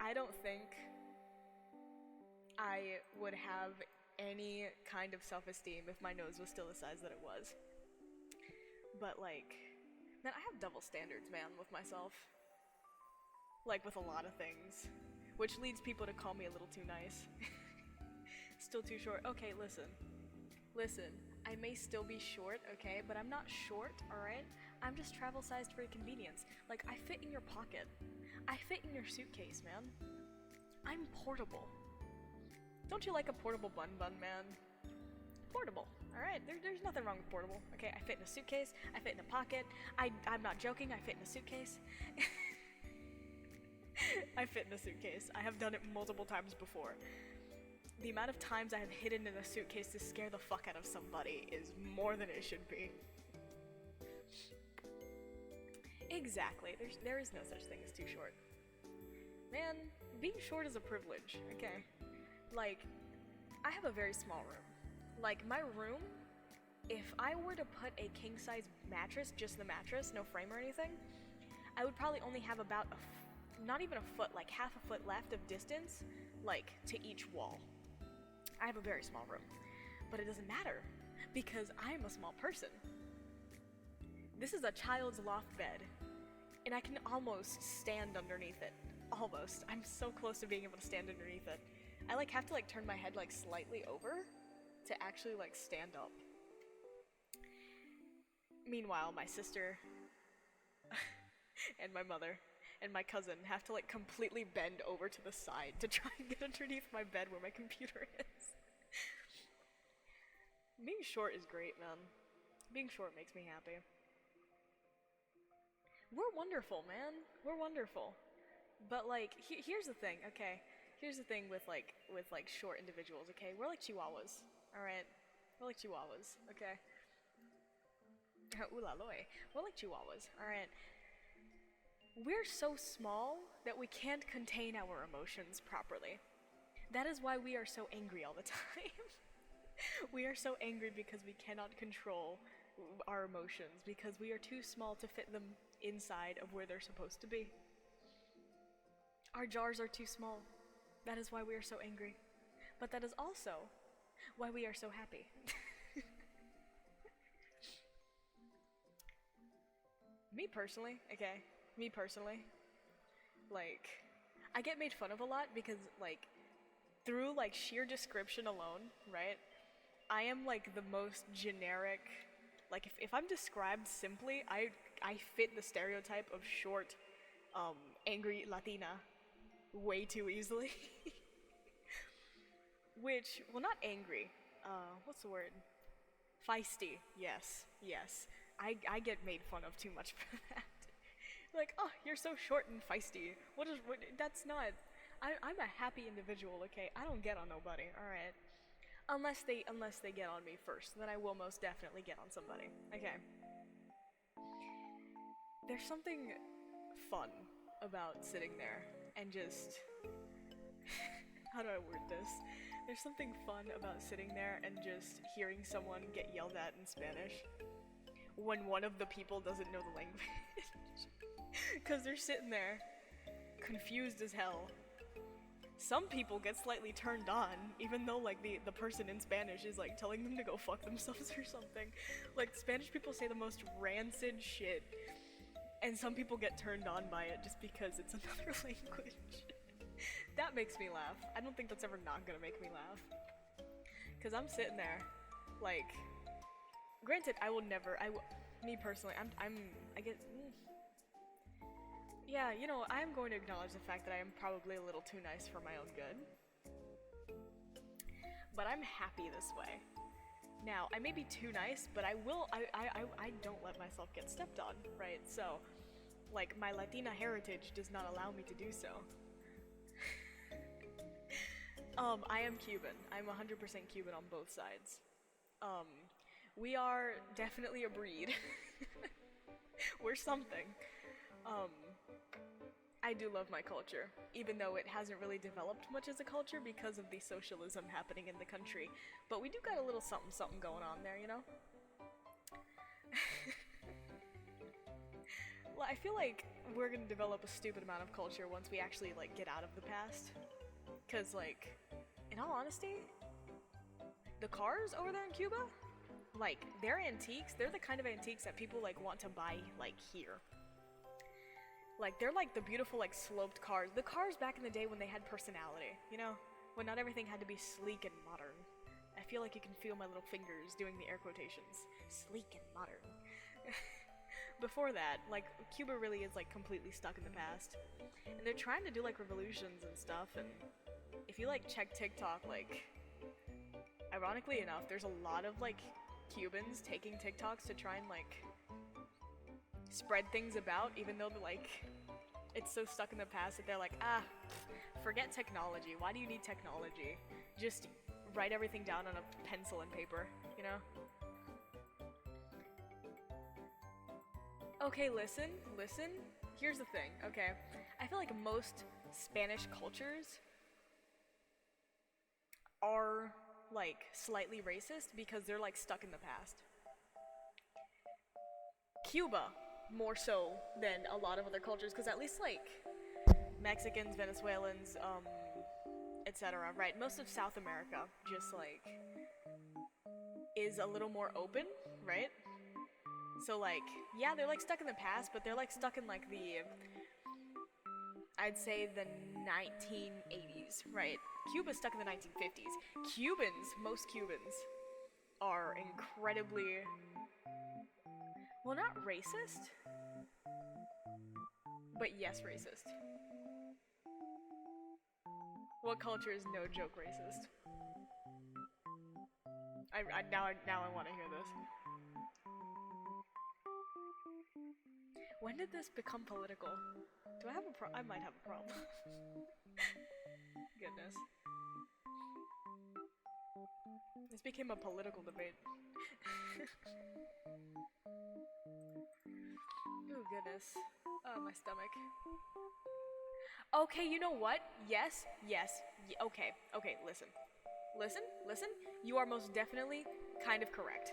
I don't think I would have any kind of self-esteem if my nose was still the size that it was. But like, man, I have double standards, man, with myself. Like, with a lot of things. Which leads people to call me a little too nice. Still too short. Okay, listen. Listen, I may still be short, okay? But I'm not short, alright? I'm just travel-sized for convenience. Like, I fit in your pocket. I fit in your suitcase, man. I'm portable. Don't you like a portable bun, man? Portable, alright? There's nothing wrong with portable, okay? I fit in a suitcase, I fit in a pocket. I'm not joking, I fit in a suitcase. I fit in a suitcase. I have done it multiple times before. The amount of times I have hidden in a suitcase to scare the fuck out of somebody is more than it should be. Exactly. There is no such thing as too short. Man, being short is a privilege, okay? Like, I have a very small room. Like, my room, if I were to put a king-size mattress, just the mattress, no frame or anything, I would probably only have about not even a foot, like half a foot left of distance, like, to each wall. I have a very small room. But it doesn't matter, because I'm a small person. This is a child's loft bed, and I can almost stand underneath it. Almost. I'm so close to being able to stand underneath it. I, like, have to, like, turn my head, like, slightly over to actually, like, stand up. Meanwhile, my sister and my mother and my cousin have to, like, completely bend over to the side to try and get underneath my bed where my computer is. Being short is great, man. Being short makes me happy. We're wonderful, man. We're wonderful. But, like, here's the thing, okay? Here's the thing with short individuals, okay? We're like chihuahuas, alright? We're like chihuahuas, okay? Ooh la loy. We're like chihuahuas, alright? We're so small that we can't contain our emotions properly. That is why we are so angry all the time. We are so angry because we cannot control our emotions, because we are too small to fit them inside of where they're supposed to be. Our jars are too small. That is why we are so angry. But that is also why we are so happy. Me personally, like, I get made fun of a lot because, like, through, like, sheer description alone, right? I am, like, the most generic, like, if I'm described simply, I fit the stereotype of short, angry Latina way too easily. Which, well, not angry, what's the word? Feisty, yes. I get made fun of too much for that. Like, oh, you're so short and feisty. That's not, I'm a happy individual, okay? I don't get on nobody, alright? Unless they get on me first, then I will most definitely get on somebody, okay? There's something fun about sitting there and just, how do I word this? There's something fun about sitting there and just hearing someone get yelled at in Spanish when one of the people doesn't know the language. Because they're sitting there, confused as hell. Some people get slightly turned on, even though, like, the person in Spanish is, like, telling them to go fuck themselves or something. Like, Spanish people say the most rancid shit, and some people get turned on by it just because it's another language. That makes me laugh. I don't think that's ever not gonna make me laugh. Because I'm sitting there, like, granted, me personally, I guess, Yeah, you know, I am going to acknowledge the fact that I am probably a little too nice for my own good. But I'm happy this way. Now, I may be too nice, but I don't let myself get stepped on, right? So, like, my Latina heritage does not allow me to do so. I am Cuban. I'm 100% Cuban on both sides. Um, we are definitely a breed. We're something. Um, I do love my culture, even though it hasn't really developed much as a culture because of the socialism happening in the country. But we do got a little something something going on there, you know? Well, I feel like we're gonna develop a stupid amount of culture once we actually, like, get out of the past. Cause, like, in all honesty, the cars over there in Cuba, like, they're antiques. They're the kind of antiques that people, like, want to buy, like, here. Like, they're like the beautiful, like, sloped cars. The cars back in the day when they had personality, you know? When not everything had to be sleek and modern. I feel like you can feel my little fingers doing the air quotations. Sleek and modern. Before that, like, Cuba really is, like, completely stuck in the past. And they're trying to do, like, revolutions and stuff, and if you, like, check TikTok, like, ironically enough, there's a lot of, like, Cubans taking TikToks to try and, like, spread things about, even though, like, it's so stuck in the past that they're like, forget technology. Why do you need technology? Just write everything down on a pencil and paper, you know? Okay, listen. Here's the thing, okay? I feel like most Spanish cultures are, like, slightly racist because they're, like, stuck in the past. Cuba, more so than a lot of other cultures, because at least, like, Mexicans, Venezuelans, etc., right? Most of South America just, like, is a little more open, right? So, like, yeah, they're, like, stuck in the past, but they're, like, stuck in, like, I'd say the 1980s, right? Cuba's stuck in the 1950s. Most Cubans are incredibly, well, not racist, but yes, racist. What culture is no joke racist? Now I want to hear this. When did this become political? Do I have a I might have a problem. Goodness. This became a political debate. Ooh, goodness. Oh, my stomach. Okay, you know what? Yes. Okay, listen. You are most definitely kind of correct.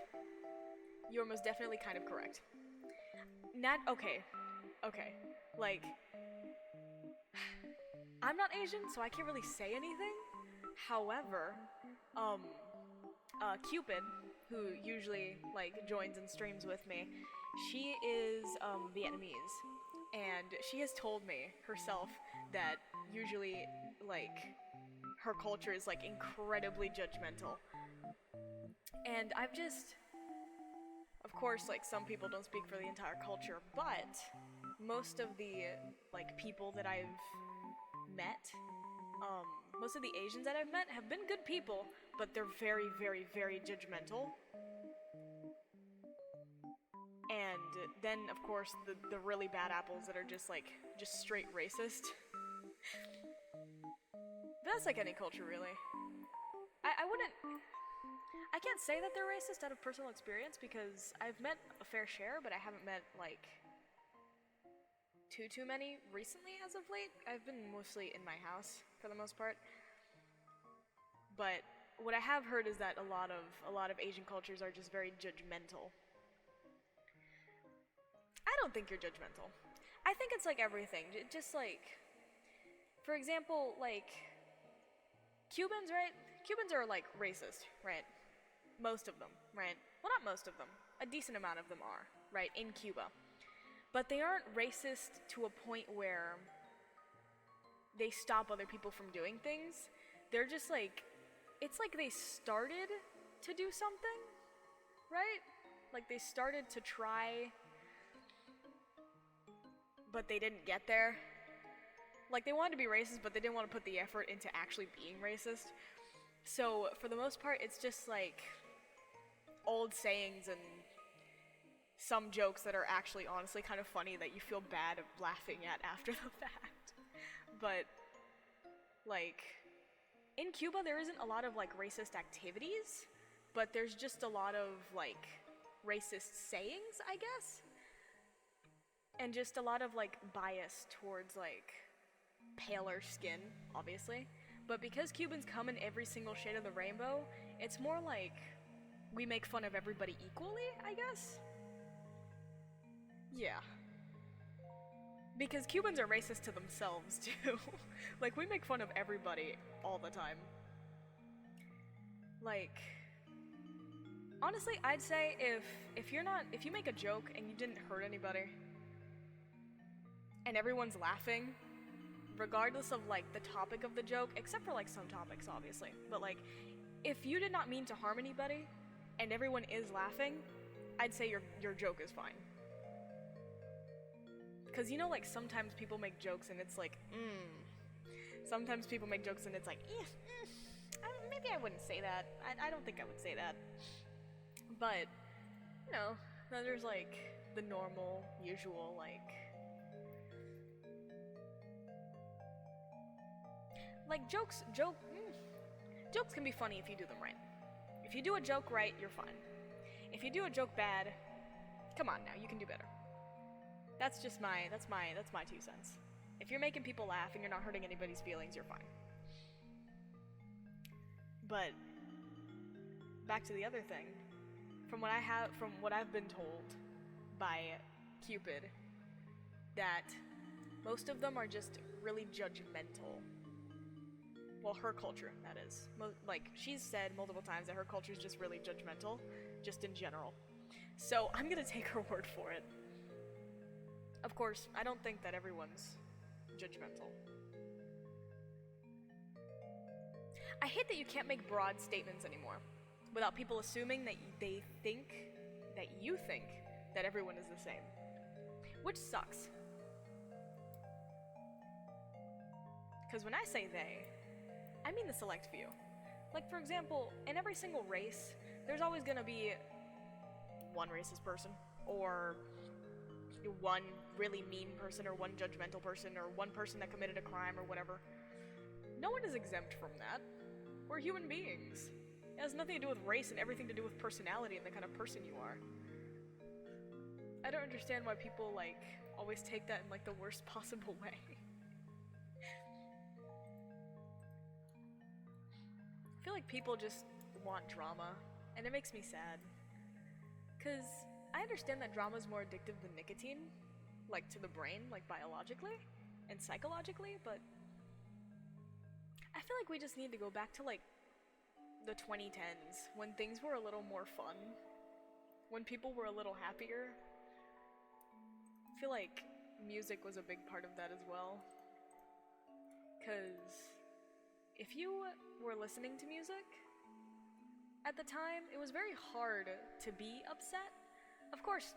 Not, okay. Like, I'm not Asian, so I can't really say anything. However, Cupid, who usually, like, joins and streams with me, she is, Vietnamese. And she has told me herself that usually, like, her culture is, like, incredibly judgmental. And I've just, of course, like, some people don't speak for the entire culture, but most of the, like, people that I've met, most of the Asians that I've met have been good people, but they're very, very, very judgmental. And then, of course, the really bad apples that are just, like, just straight racist. But that's like any culture, really. I can't say that they're racist out of personal experience because I've met a fair share, but I haven't met, like, too many recently as of late. I've been mostly in my house for the most part. But what I have heard is that a lot of Asian cultures are just very judgmental. I don't think you're judgmental. I think it's like everything. Just like, for example, like, Cubans, right? Cubans are, like, racist, right? Most of them, right? Well, not most of them. A decent amount of them are, right, in Cuba. But they aren't racist to a point where they stop other people from doing things. They're just like, it's like they started to do something, right? Like, they started to try but they didn't get there. Like, they wanted to be racist, but they didn't want to put the effort into actually being racist. So, for the most part, it's just like old sayings and some jokes that are actually honestly kind of funny that you feel bad of laughing at after the fact. But, like, in Cuba, there isn't a lot of, like, racist activities, but there's just a lot of, like, racist sayings, I guess? And just a lot of, like, bias towards, like, paler skin, obviously. But because Cubans come in every single shade of the rainbow, it's more like we make fun of everybody equally, I guess? Yeah. Because Cubans are racist to themselves, too. Like, we make fun of everybody all the time. Like, honestly, I'd say if you make a joke and you didn't hurt anybody, and everyone's laughing, regardless of, like, the topic of the joke, except for, like, some topics, obviously, but, like, if you did not mean to harm anybody, and everyone is laughing, I'd say your joke is fine. Because, you know, like, sometimes people make jokes and it's like, Sometimes people make jokes and it's like, maybe I wouldn't say that. I don't think I would say that. But, you know, then there's, like, the normal, usual, like, jokes can be funny if you do them right. If you do a joke right, you're fine. If you do a joke bad, come on now, you can do better. That's my 2 cents. If you're making people laugh and you're not hurting anybody's feelings, you're fine. But back to the other thing. From what I've been told by Cupid, that most of them are just really judgmental. Well, her culture, that is. Like, she's said multiple times that her culture is just really judgmental, just in general. So, I'm gonna take her word for it. Of course, I don't think that everyone's judgmental. I hate that you can't make broad statements anymore, without people assuming that you think that everyone is the same. Which sucks. Because when I say they, I mean the select few. Like, for example, in every single race, there's always gonna be one racist person, or one really mean person, or one judgmental person, or one person that committed a crime, or whatever. No one is exempt from that. We're human beings. It has nothing to do with race and everything to do with personality and the kind of person you are. I don't understand why people, like, always take that in, like, the worst possible way. I feel like people just want drama, and it makes me sad. 'Cause I understand that drama is more addictive than nicotine, like, to the brain, like, biologically and psychologically, but I feel like we just need to go back to, like, the 2010s, when things were a little more fun, when people were a little happier. I feel like music was a big part of that as well. 'Cause if you were listening to music at the time, it was very hard to be upset. Of course,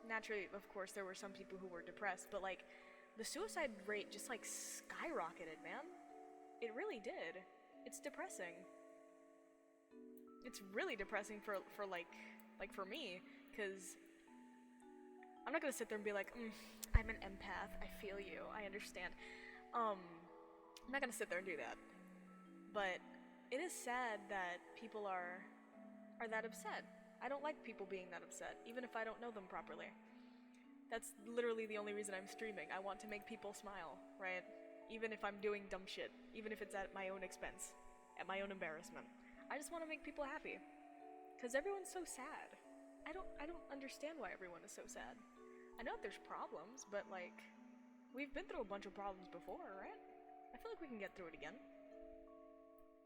naturally, there were some people who were depressed, but, like, the suicide rate just, like, skyrocketed, man. It really did. It's depressing. It's really depressing for for me, because I'm not gonna sit there and be like, I'm an empath, I feel you, I understand. I'm not gonna sit there and do that. But it is sad that people are that upset. I don't like people being that upset, even if I don't know them properly. That's literally the only reason I'm streaming. I want to make people smile, right? Even if I'm doing dumb shit, even if it's at my own expense, at my own embarrassment. I just want to make people happy. 'Cause everyone's so sad. I don't understand why everyone is so sad. I know that there's problems, but, like, we've been through a bunch of problems before, right? I feel like we can get through it again.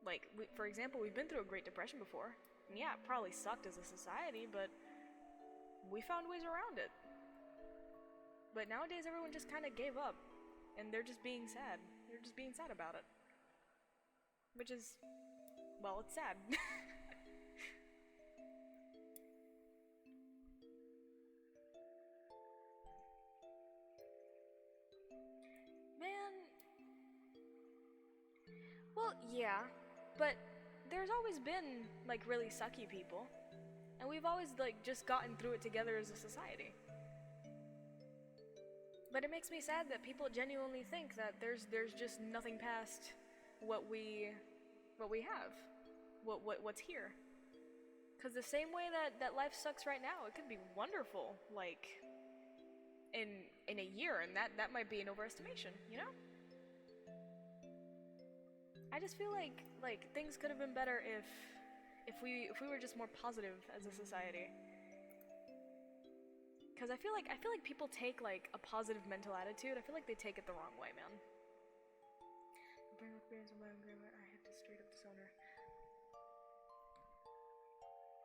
Like, for example, we've been through a Great Depression before. And yeah, it probably sucked as a society, but we found ways around it. But nowadays, everyone just kind of gave up. And they're just being sad. They're just being sad about it. Which is, well, it's sad. Well, yeah, but there's always been, like, really sucky people. And we've always, like, just gotten through it together as a society. But it makes me sad that people genuinely think that there's just nothing past what we have. What's here. Cause the same way that life sucks right now, it could be wonderful, like in a year, and that might be an overestimation, you know? I just feel like things could have been better if we were just more positive as a society. Cause I feel like people take like a positive mental attitude. I feel like they take it the wrong way, man. Bring up beers on my own grammar. I had to straight up disown her.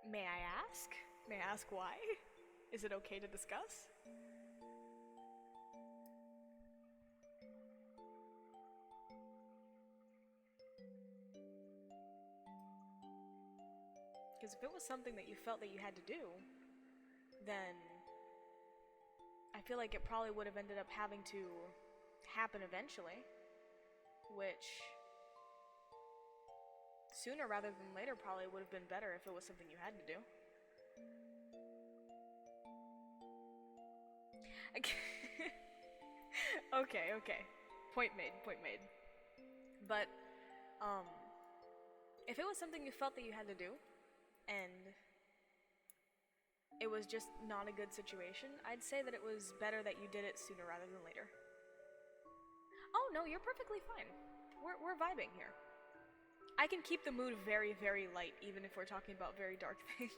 May I ask? May I ask why? Is it okay to discuss? Because if it was something that you felt that you had to do, then I feel like it probably would have ended up having to happen eventually, which sooner rather than later probably would have been better if it was something you had to do. Okay. Point made, point made. But, if it was something you felt that you had to do, and it was just not a good situation, I'd say that it was better that you did it sooner rather than later. Oh no, you're perfectly fine. We're vibing here. I can keep the mood very, very light, even if we're talking about very dark things.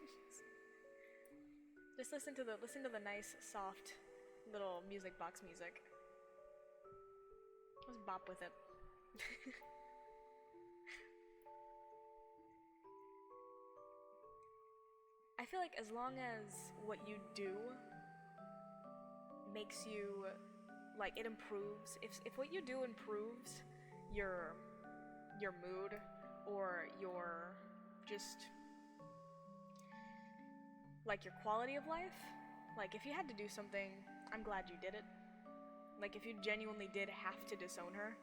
Just listen to the nice, soft, little music box music. Just bop with it. I feel like as long as what you do makes you, like, it improves, if what you do improves your mood or your just like your quality of life, like if you had to do something, I'm glad you did it. Like if you genuinely did have to disown her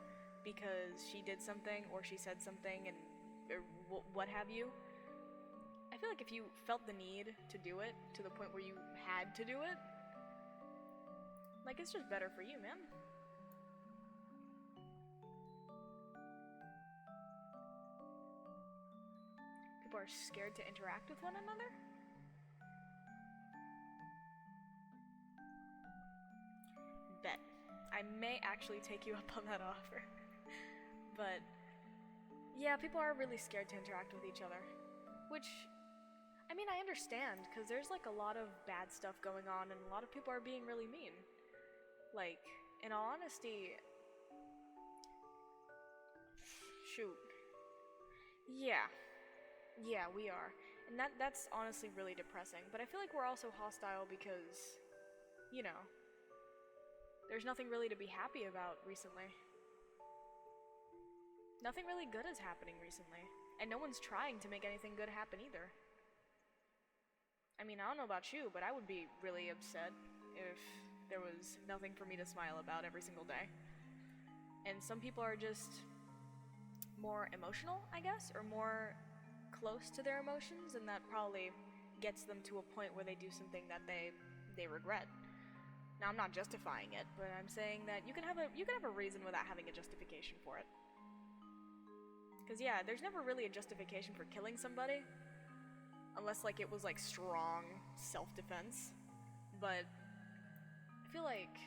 because she did something or she said something and or what have you, I feel like if you felt the need to do it to the point where you had to do it, like it's just better for you, man. People are scared to interact with one another? Bet. I may actually take you up on that offer. But yeah, people are really scared to interact with each other. Which, I mean, I understand, because there's like a lot of bad stuff going on and a lot of people are being really mean. Like, in all honesty, shoot. Yeah. Yeah, we are. And that's honestly really depressing. But I feel like we're also hostile because, you know, there's nothing really to be happy about recently. Nothing really good is happening recently. And no one's trying to make anything good happen either. I mean, I don't know about you, but I would be really upset if there was nothing for me to smile about every single day. And some people are just more emotional, I guess, or more close to their emotions, and that probably gets them to a point where they do something that they regret. Now, I'm not justifying it, but I'm saying that you can have a reason without having a justification for it. Because yeah, there's never really a justification for killing somebody, unless like it was like strong self-defense. But I feel like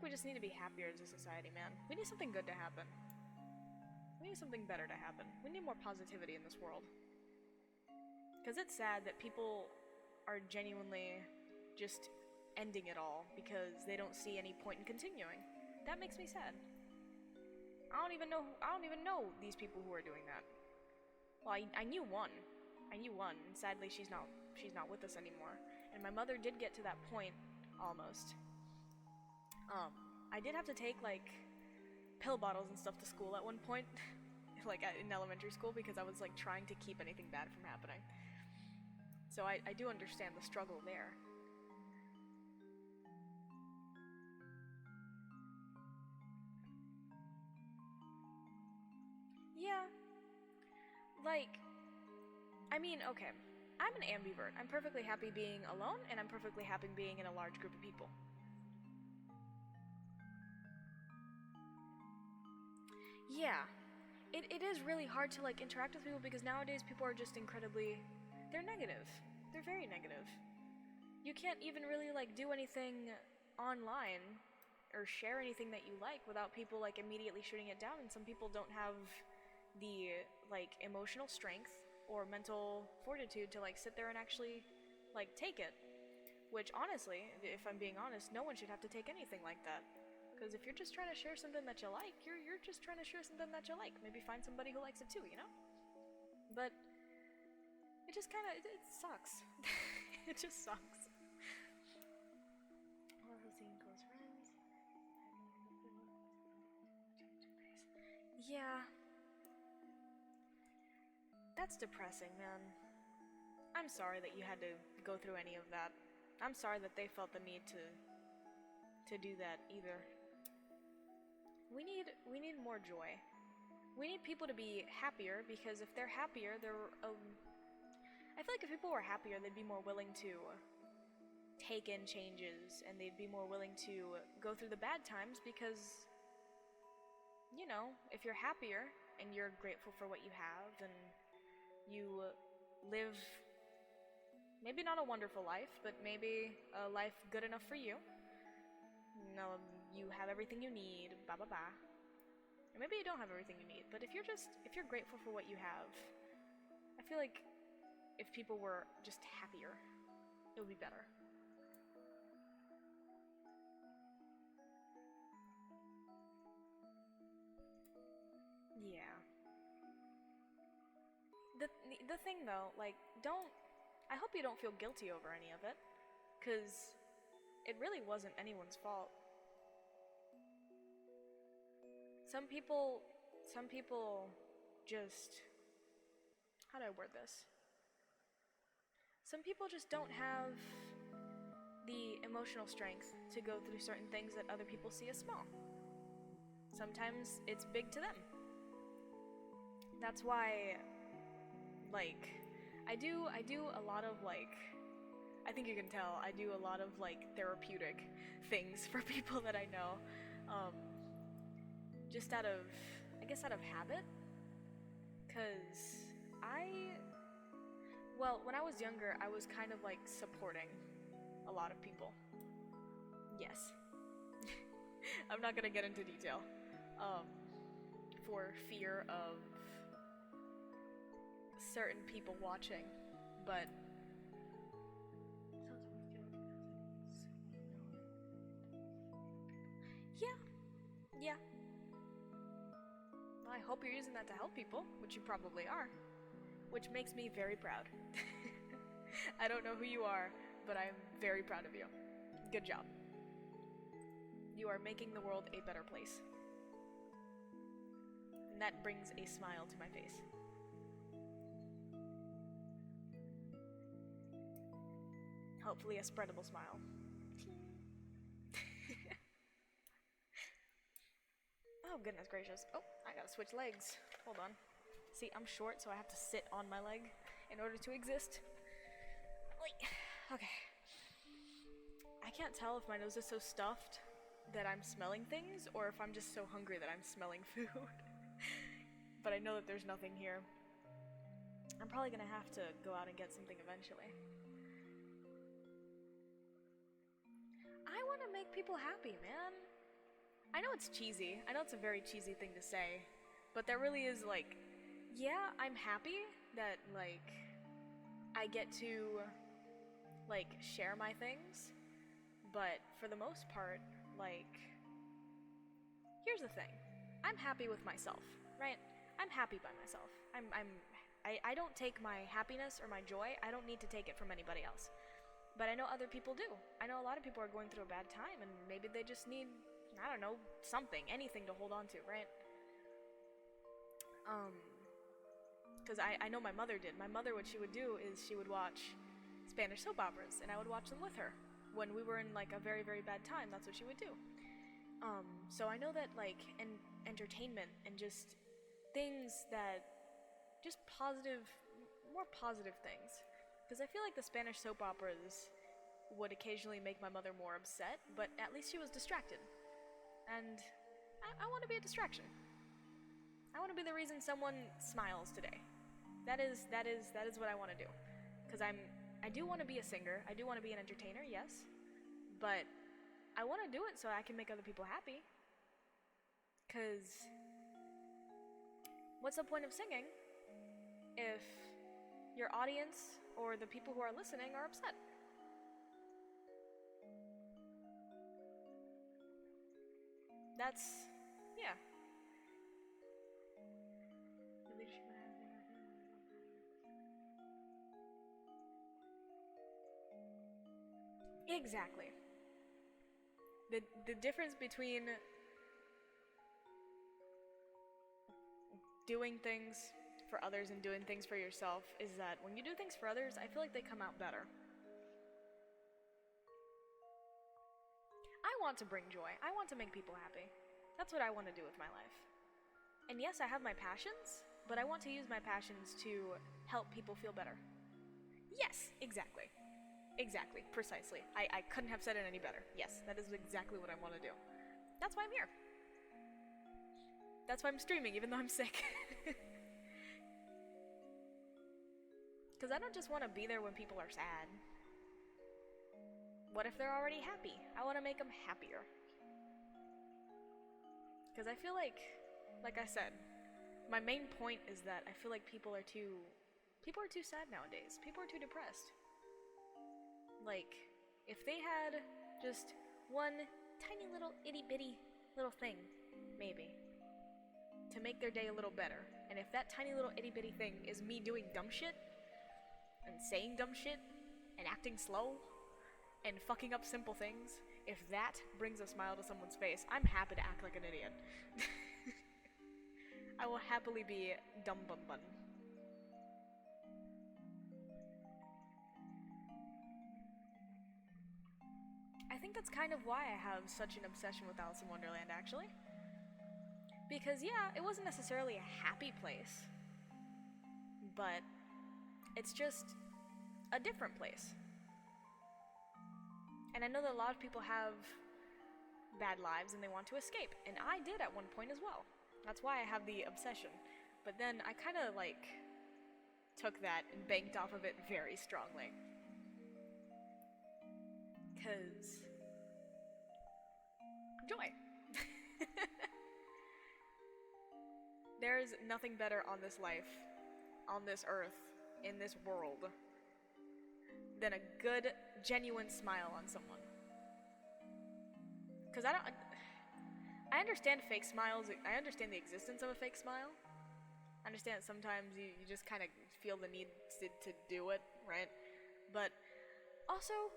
we just need to be happier as a society, man. We need something good to happen. We need something better to happen. We need more positivity in this world. Because it's sad that people are genuinely just ending it all because they don't see any point in continuing. That makes me sad. I don't even know these people who are doing that. Well, I knew one. And sadly she's not with us anymore. And my mother did get to that point almost. I did have to take like pill bottles and stuff to school at one point, like in elementary school, because I was like trying to keep anything bad from happening. So I do understand the struggle there. Yeah, like, I mean, okay, I'm an ambivert. I'm perfectly happy being alone, and I'm perfectly happy being in a large group of people. Yeah, it is really hard to like interact with people because nowadays people are just incredibly, they're negative. They're very negative. You can't even really like do anything online or share anything that you like without people like immediately shooting it down, and some people don't have the like emotional strength or mental fortitude to like sit there and actually like take it. Which honestly, if I'm being honest, no one should have to take anything like that. Because if you're just trying to share something that you like, you're just trying to share something that you like. Maybe find somebody who likes it too, you know? But it just kind of it sucks. It just sucks. Also seeing close friends. Yeah, that's depressing, man. I'm sorry that you had to go through any of that. I'm sorry that they felt the need to do that either. We need more joy. We need people to be happier because if they're happier, they're I feel like if people were happier, they'd be more willing to take in changes and they'd be more willing to go through the bad times because you know, if you're happier and you're grateful for what you have and you live maybe not a wonderful life, but maybe a life good enough for you. No, you have everything you need, blah blah blah. Or maybe you don't have everything you need, but if you're grateful for what you have, I feel like if people were just happier, it would be better. Yeah. The the thing though, like don't I hope you don't feel guilty over any of it cuz it really wasn't anyone's fault. Some people some people just how do I word this? Some people just don't have the emotional strength to go through certain things that other people see as small. Sometimes it's big to them. That's why like I do a lot of like I think you can tell I do a lot of like therapeutic things for people that I know. Um just out of I guess out of habit cuz I well, when I was younger, I was kind of like supporting a lot of people. Yes. I'm not going to get into detail. Um for fear of certain people watching, but yeah, yeah. Well, I hope you're using that to help people, which you probably are, which makes me very proud. I don't know who you are, but I'm very proud of you. Good job. You are making the world a better place. And that brings a smile to my face. Hopefully, a spreadable smile. Oh, goodness gracious. Oh, I gotta switch legs. Hold on. See, I'm short, so I have to sit on my leg in order to exist. Okay. I can't tell if my nose is so stuffed that I'm smelling things or if I'm just so hungry that I'm smelling food. But I know that there's nothing here. I'm probably gonna have to go out and get something eventually. I wanna make people happy, man. I know it's cheesy. I know it's a very cheesy thing to say. But that really is like, yeah, I'm happy that like I get to like share my things, but for the most part, like here's the thing. I'm happy with myself, right? I'm happy by myself. I don't take my happiness or my joy, I don't need to take it from anybody else. But I know other people do. I know a lot of people are going through a bad time and maybe they just need, I don't know, something, anything to hold on to, right? Um, because I know my mother did. My mother, what she would do is she would watch Spanish soap operas, and I would watch them with her. When we were in like a very, very bad time, that's what she would do. So I know that like entertainment and just things that just positive, more positive things. Because I feel like the Spanish soap operas would occasionally make my mother more upset, but at least she was distracted. And I want to be a distraction. I want to be the reason someone smiles today. That is what I want to do. Because I do want to be a singer. I do want to be an entertainer, yes. But I want to do it so I can make other people happy. Because what's the point of singing if your audience or the people who are listening are upset? That's, yeah. Exactly. The difference between doing things for others and doing things for yourself is that when you do things for others, I feel like they come out better. I want to bring joy. I want to make people happy. That's what I want to do with my life. And yes, I have my passions, but I want to use my passions to help people feel better. Yes, exactly. Exactly, precisely. I couldn't have said it any better. Yes, that is exactly what I want to do. That's why I'm here. That's why I'm streaming, even though I'm sick. Because I don't just want to be there when people are sad. What if they're already happy? I want to make them happier. Because I feel like I said, my main point is that I feel like people are too sad nowadays. People are too depressed. Like, if they had just one tiny little itty bitty little thing, maybe, to make their day a little better, and if that tiny little itty bitty thing is me doing dumb shit, and saying dumb shit, and acting slow, and fucking up simple things, if that brings a smile to someone's face, I'm happy to act like an idiot. I will happily be dumb bum bun. I think that's kind of why I have such an obsession with Alice in Wonderland, actually. Because, yeah, it wasn't necessarily a happy place, but it's just a different place. And I know that a lot of people have bad lives and they want to escape, and I did at one point as well. That's why I have the obsession. But then I kind of, like, took that and banked off of it very strongly. 'Cause joy. There is nothing better on this life, on this earth, in this world, than a good, genuine smile on someone. Because I understand fake smiles, I understand the existence of a fake smile. I understand that sometimes you just kind of feel the need to do it, right? But also,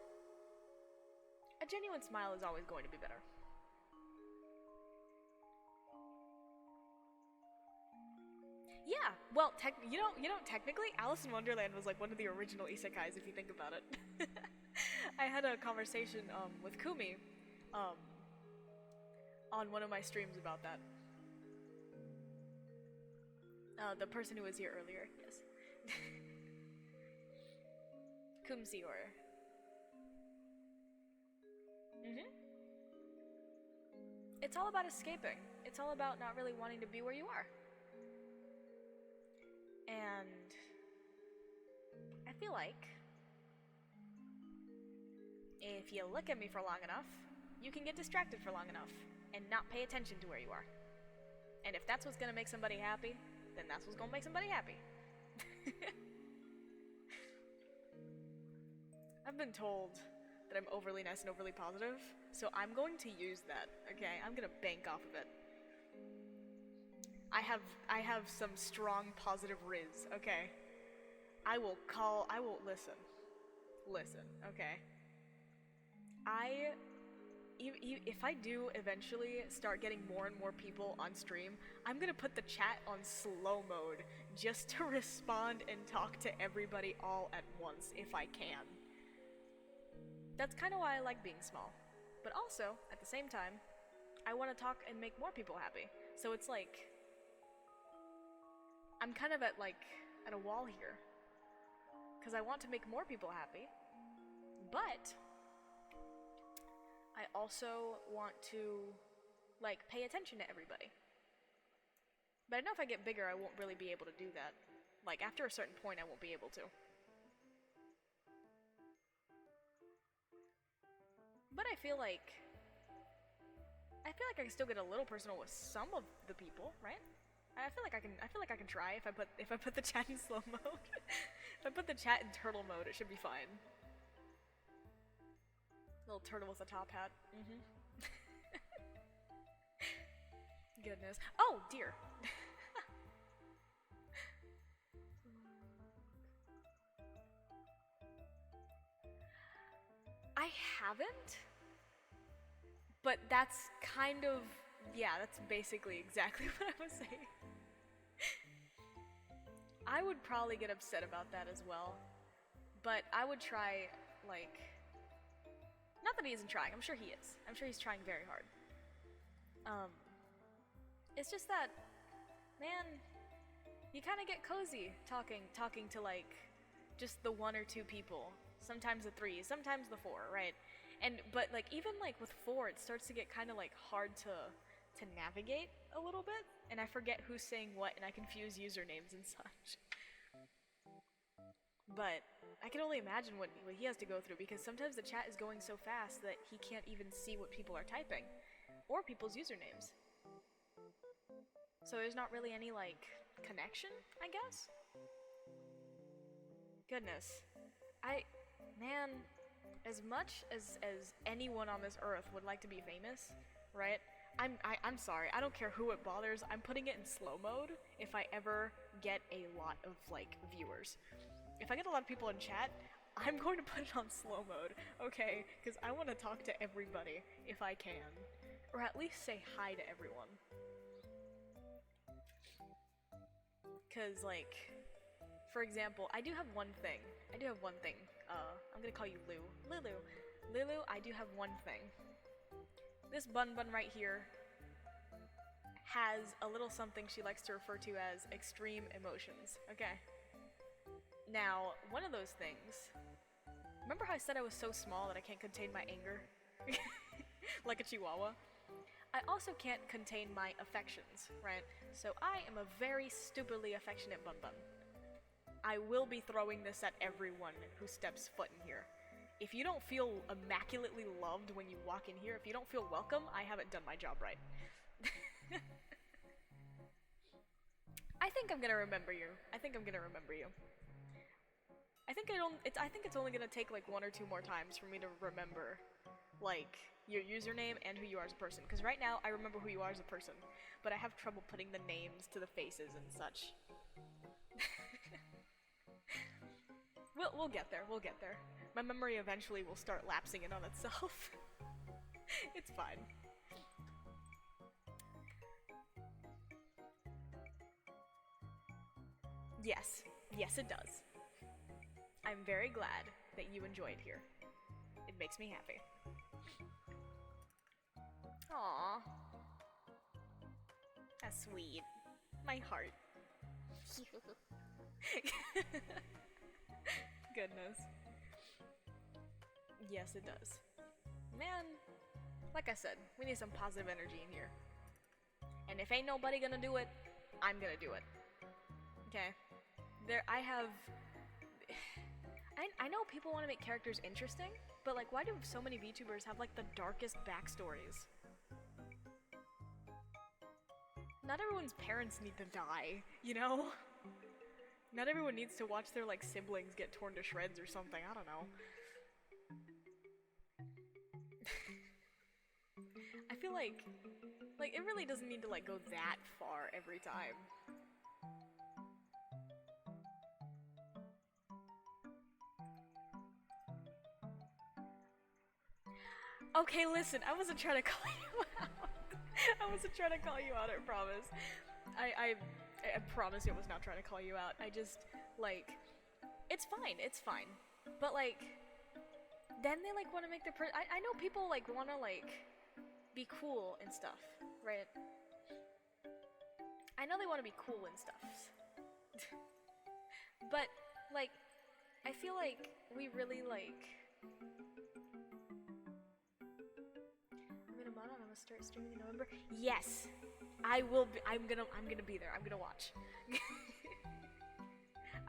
a genuine smile is always going to be better. Yeah, well, technically, Alice in Wonderland was like one of the original isekais, if you think about it. I had a conversation with Kumi on one of my streams about that. The person who was here earlier, yes. Kumsior. It's all about escaping. It's all about not really wanting to be where you are. And I feel like if you look at me for long enough, you can get distracted for long enough and not pay attention to where you are. And if that's what's gonna make somebody happy, then that's what's gonna make somebody happy. I've been told that I'm overly nice and overly positive, so I'm going to use that, okay? I'm gonna bank off of it. I have some strong positive riz, okay? I will listen. Listen, okay? If I do eventually start getting more and more people on stream, I'm gonna put the chat on slow mode just to respond and talk to everybody all at once if I can. That's kind of why I like being small. But also, at the same time, I want to talk and make more people happy. So it's like, I'm kind of at like at a wall here because I want to make more people happy, but I also want to like pay attention to everybody. But I know if I get bigger, I won't really be able to do that. Like after a certain point, I won't be able to. But I feel like I can still get a little personal with some of the people, right? I feel like I can try if I put the chat in slow mode. If I put the chat in turtle mode, it should be fine. Little turtle with a top hat. Goodness. Oh dear. I haven't. But that's kind of, yeah, that's basically exactly what I was saying. I would probably get upset about that as well. But I would try, like, not that he isn't trying, I'm sure he is. I'm sure he's trying very hard. It's just that, man, you kind of get cozy talking to, like, just the one or two people. Sometimes the three, sometimes the four, right? But like even like with four, it starts to get kind of like hard to navigate a little bit, and I forget who's saying what, and I confuse usernames and such. But I can only imagine what he has to go through, because sometimes the chat is going so fast that he can't even see what people are typing, or people's usernames. So there's not really any like connection, I guess. Goodness, man. As much as anyone on this earth would like to be famous, right? I'm sorry, I don't care who it bothers, I'm putting it in slow mode if I ever get a lot of, like, viewers. If I get a lot of people in chat, I'm going to put it on slow mode, okay? Because I want to talk to everybody, if I can. Or at least say hi to everyone. Because, like, for example, I do have one thing. I'm gonna call you Lulu. Lulu, I do have one thing. This bun right here has a little something she likes to refer to as extreme emotions, okay? Now, one of those things... Remember how I said I was so small that I can't contain my anger? Like a chihuahua? I also can't contain my affections, right? So I am a very stupidly affectionate bun. I will be throwing this at everyone who steps foot in here. If you don't feel immaculately loved when you walk in here, if you don't feel welcome, I haven't done my job right. I think I'm gonna remember you. I think it's only gonna take like one or two more times for me to remember, like, your username and who you are as a person. Because right now, I remember who you are as a person, but I have trouble putting the names to the faces and such. We'll get there, My memory eventually will start lapsing in on itself. It's fine. Yes, it does. I'm very glad that you enjoyed here. It makes me happy. Aww. That's sweet. My heart. Goodness. Yes, it does. Man, like I said, we need some positive energy in here. And if ain't nobody gonna do it, I'm gonna do it. Okay? I know people want to make characters interesting, but like, why do so many VTubers have like the darkest backstories? Not everyone's parents need to die, you know? Not everyone needs to watch their like siblings get torn to shreds or something, I don't know. I feel like it really doesn't need to like go that far every time. Okay, listen, I wasn't trying to call you out. I wasn't trying to call you out, I promise. I promise I was not trying to call you out. I just, like, it's fine. But, like, then they, like, want to make the I know people, like, want to, like, be cool and stuff, right? I know they want to be cool and stuff. But, like, I feel like we really, like... I'm gonna mod on, I'm gonna start streaming in November. Yes! I will be, I'm gonna be there, I'm gonna watch.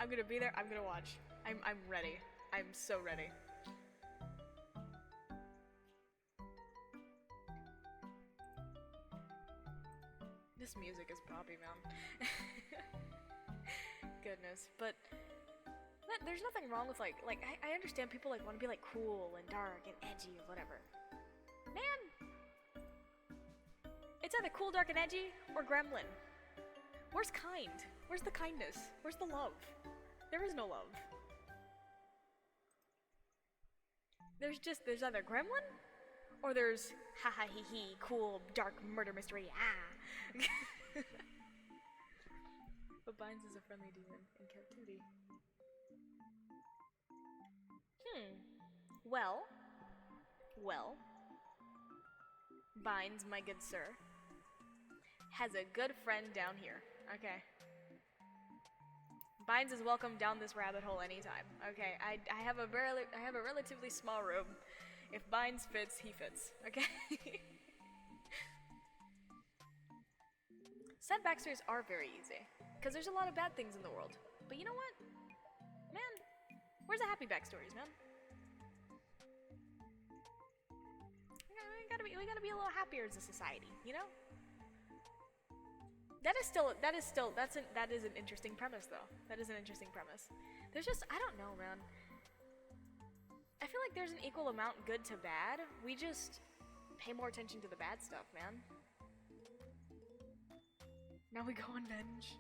I'm gonna be there, I'm gonna watch. I'm ready. I'm so ready. This music is poppy, man. Goodness, but there's nothing wrong with like I understand people like want to be like cool and dark and edgy or whatever. Man, it's either cool, dark, and edgy or gremlin. Where's kind? Where's the kindness? Where's the love? There is no love. There's either gremlin or there's haha hee hee cool dark murder mystery ah. But Binds is a friendly demon in captivity. Well, Binds, my good sir, has a good friend down here. Okay. Binds is welcome down this rabbit hole anytime. Okay, I have a relatively small room. If Binds fits, he fits. Okay. Sad backstories are very easy, because there's a lot of bad things in the world. But you know what? Man, where's the happy backstories, man? We gotta be a little happier as a society, you know? That is an interesting premise, though. That is an interesting premise. There's just, I don't know, man. I feel like there's an equal amount good to bad. We just pay more attention to the bad stuff, man. Now we go on Venge.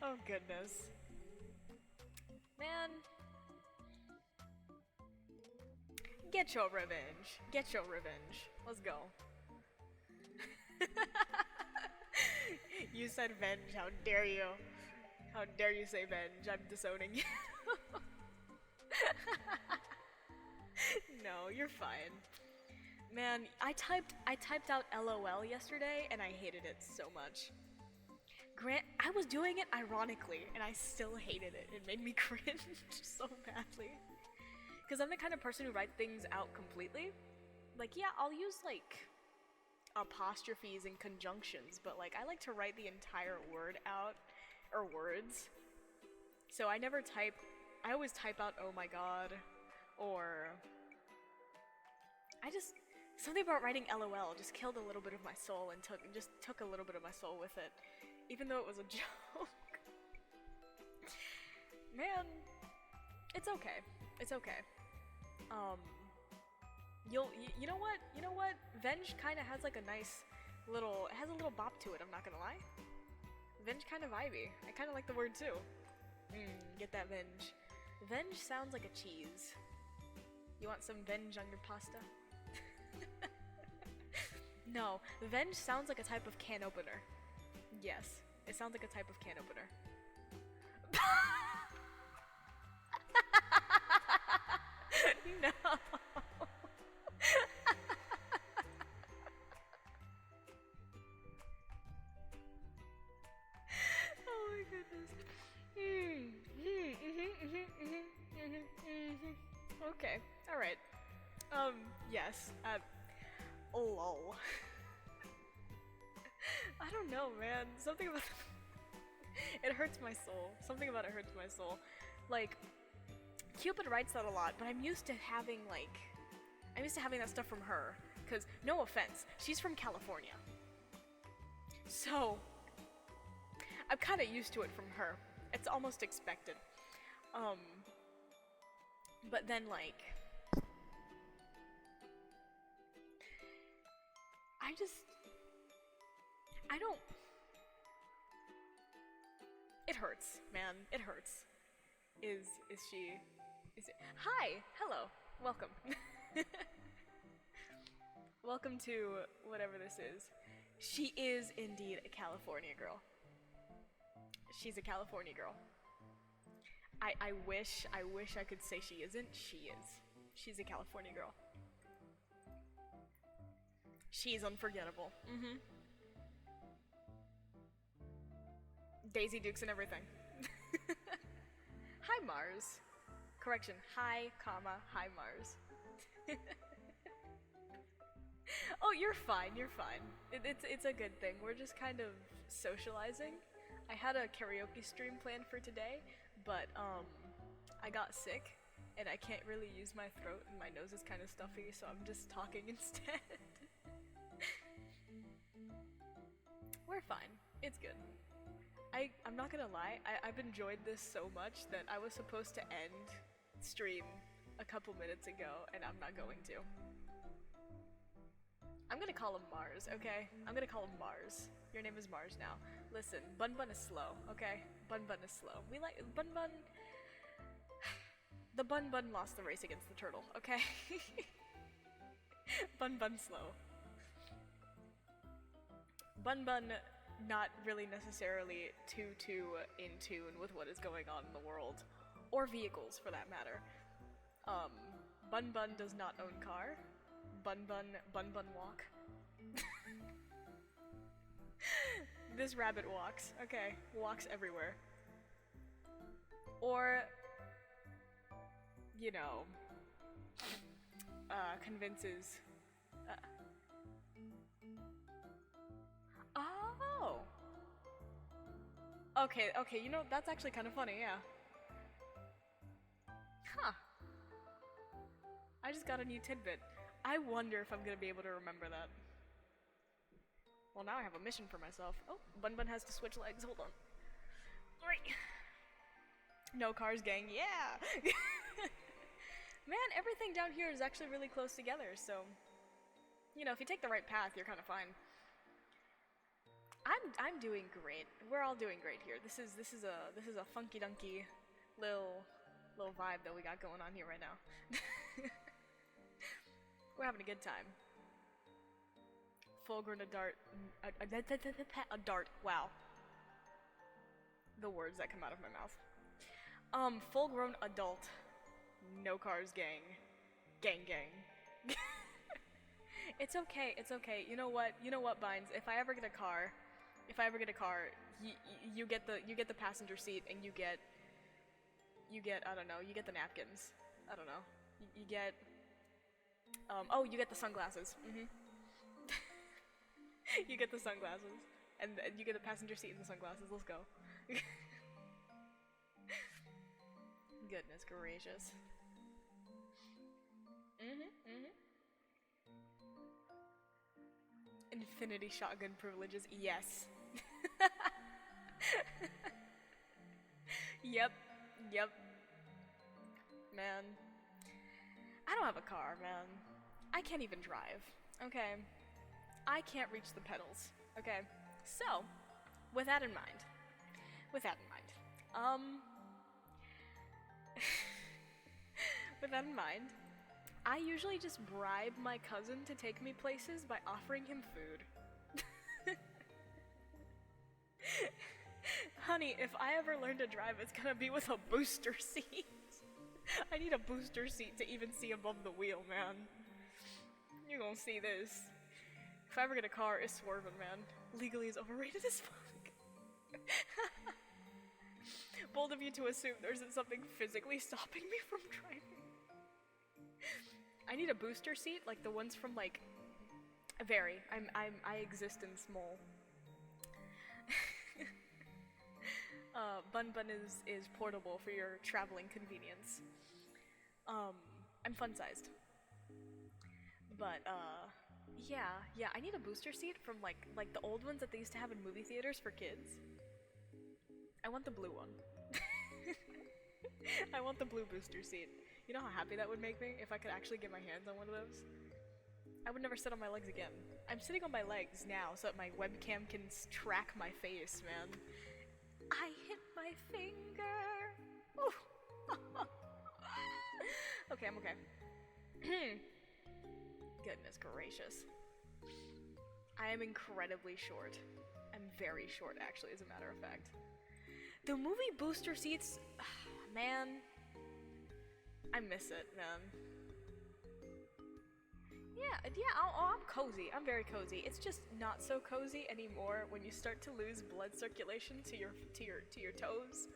Oh, goodness. Man. Get your revenge. Get your revenge. Let's go. You said Venge. How dare you? How dare you say Venge? I'm disowning you. No, you're fine. Man, I typed out LOL yesterday and I hated it so much. I was doing it ironically and I still hated it. It made me cringe so badly. Because I'm the kind of person who writes things out completely. Like, yeah, I'll use like apostrophes and conjunctions, but like I like to write the entire word out, or words. So I always type out oh my god, or something about writing LOL just killed a little bit of my soul and took a little bit of my soul with it, even though it was a joke. Man, it's okay. It's okay. You know what? Venge kind of has like a nice little, it has a little bop to it, I'm not gonna lie. Venge kind of vibey. I kind of like the word too. Get that venge. Venge sounds like a cheese. You want some venge on your pasta? No, venge sounds like a type of can opener. Yes, it sounds like a type of can opener. No. Oh my goodness. Okay, alright. Yes. Lol. I don't know, man. Something about it hurts my soul. Something about it hurts my soul. Like, Cupid writes that a lot, but I'm used to having that stuff from her. Cause, no offense, she's from California. So, I'm kinda used to it from her. It's almost expected. But then like, it hurts, man. It hurts. Is it? Hi! Hello! Welcome. Welcome to whatever this is. She is indeed a California girl. She's a California girl. I wish I could say she isn't. She is. She's a California girl. She's unforgettable. Daisy Dukes and everything. Hi Mars. Correction, hi, comma, hi Mars. Oh, you're fine, you're fine. It's a good thing. We're just kind of socializing. I had a karaoke stream planned for today, but I got sick and I can't really use my throat and my nose is kind of stuffy, so I'm just talking instead. We're fine. It's good. I'm not gonna lie, I've enjoyed this so much that I was supposed to end stream a couple minutes ago, and I'm not going to. I'm gonna call him Mars, okay? I'm gonna call him Mars. Your name is Mars now. Listen, Bun Bun is slow, okay? Bun Bun is slow. We like Bun Bun. The Bun Bun lost the race against the turtle, okay? Bun Bun slow. Bun Bun not really necessarily too in tune with what is going on in the world, or vehicles for that matter. Bun Bun does not own car. Bun Bun walk. This rabbit walks. Okay, walks everywhere. Or, you know, convinces. Oh. Okay, you know, that's actually kind of funny, yeah. Huh. I just got a new tidbit. I wonder if I'm gonna be able to remember that. Well, now I have a mission for myself. Oh, Bun Bun has to switch legs. Hold on. Right. No cars, gang. Yeah! Man, everything down here is actually really close together, so... You know, if you take the right path, you're kind of fine. I'm doing great. We're all doing great here. This is a funky dunky little vibe that we got going on here right now. We're having a good time. Full grown adult. A dart. Wow. The words that come out of my mouth. Full grown adult. No cars gang. Gang gang. It's okay, it's okay. You know what, Binds? If I ever get a car, you get the passenger seat and you get I don't know, you get the napkins. I don't know. You get oh, you get the sunglasses. You get the sunglasses. And you get the passenger seat and the sunglasses. Let's go. Goodness gracious. Infinity shotgun privileges, yes. Yep. Man. I don't have a car, man. I can't even drive, okay? I can't reach the pedals, okay? So, with that in mind, with that in mind, I usually just bribe my cousin to take me places by offering him food. Honey, if I ever learn to drive, it's gonna be with a booster seat. I need a booster seat to even see above the wheel, man. You're gonna see this. If I ever get a car, it's swerving, man. Legally is overrated as fuck. Bold of you to assume there isn't something physically stopping me from driving. I need a booster seat, like the ones from like I exist in small. Bun Bun is portable for your traveling convenience. I'm fun-sized. But, yeah, I need a booster seat from like the old ones that they used to have in movie theaters for kids. I want the blue one. I want the blue booster seat. You know how happy that would make me if I could actually get my hands on one of those? I would never sit on my legs again. I'm sitting on my legs now so that my webcam can track my face, man. I hit my finger! Okay, I'm okay. Goodness gracious. I am incredibly short. I'm very short, actually, as a matter of fact. The movie booster seats, man, I miss it, man. Yeah, I'm cozy. I'm very cozy. It's just not so cozy anymore when you start to lose blood circulation to your toes.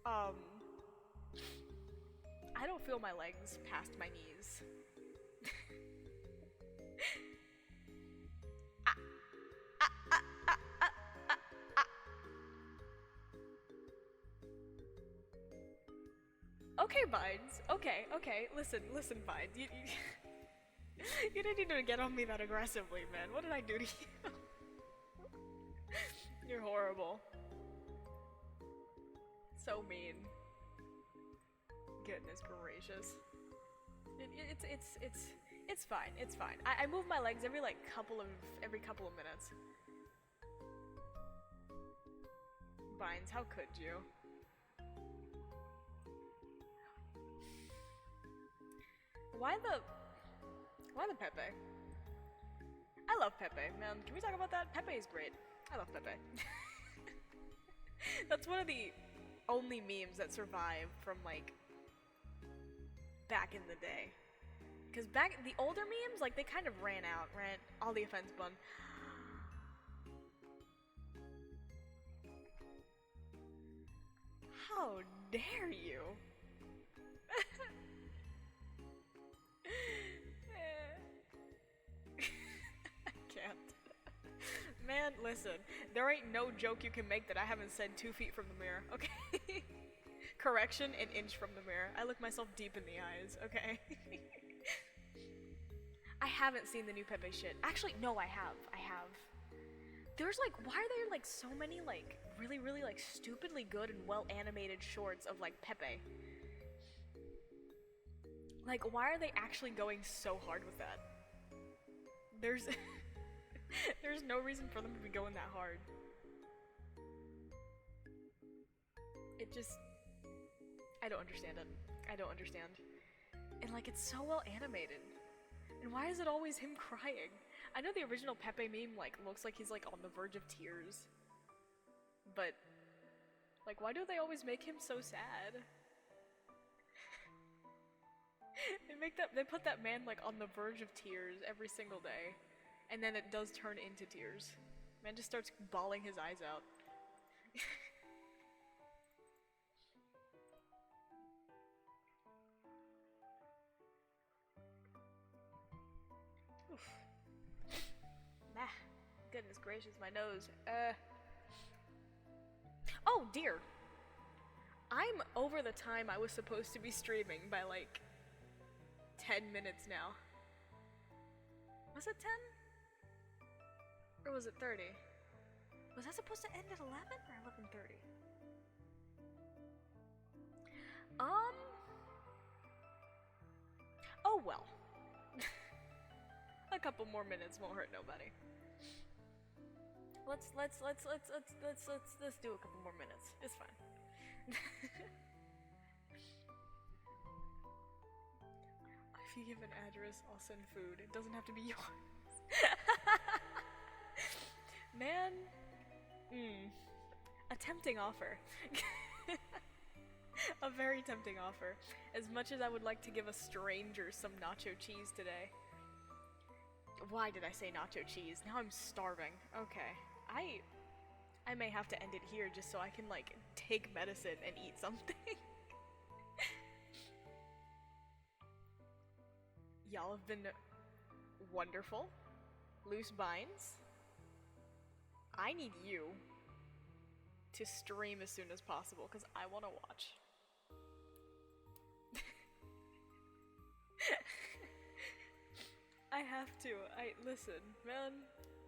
Um, I don't feel my legs past my knees. Okay, Vines. Okay, okay. Listen, Vines. You didn't need to get on me that aggressively, man. What did I do to you? You're horrible. So mean. Goodness gracious. It's fine. It's fine. I move my legs every couple of minutes. Vines, how could you? Why the Pepe? I love Pepe, man. Can we talk about that? Pepe is great. I love Pepe. That's one of the only memes that survive from back in the day. Because the older memes, they kind of ran out, right? All the offense bun. How dare you? I can't. Man, listen. There ain't no joke you can make that I haven't said 2 feet from the mirror, okay? Correction, an inch from the mirror. I look myself deep in the eyes, okay? I haven't seen the new Pepe shit. Actually, no, I have. There's why are there so many really, really stupidly good and well animated shorts of Pepe? Why are they actually going so hard with that? There's there's no reason for them to be going that hard. It just I don't understand it. I don't understand. And it's so well animated. And why is it always him crying? I know the original Pepe meme looks like he's on the verge of tears. But why do they always make him so sad? They put that man on the verge of tears every single day. And then it does turn into tears. Man just starts bawling his eyes out. Oof. Nah. Goodness gracious, my nose. Oh dear. I'm over the time I was supposed to be streaming by 10 minutes now. Was it 10? Or was it 30? Was that supposed to end at 11 or 11:30? Oh well. A couple more minutes won't hurt nobody. Let's do a couple more minutes. It's fine. If you give an address, I'll send food. It doesn't have to be yours. Man. A tempting offer. A very tempting offer. As much as I would like to give a stranger some nacho cheese today. Why did I say nacho cheese? Now I'm starving. Okay. I may have to end it here just so I can take medicine and eat something. Y'all have been wonderful. Loose binds. I need you to stream as soon as possible because I want to watch. I have to. Listen, man.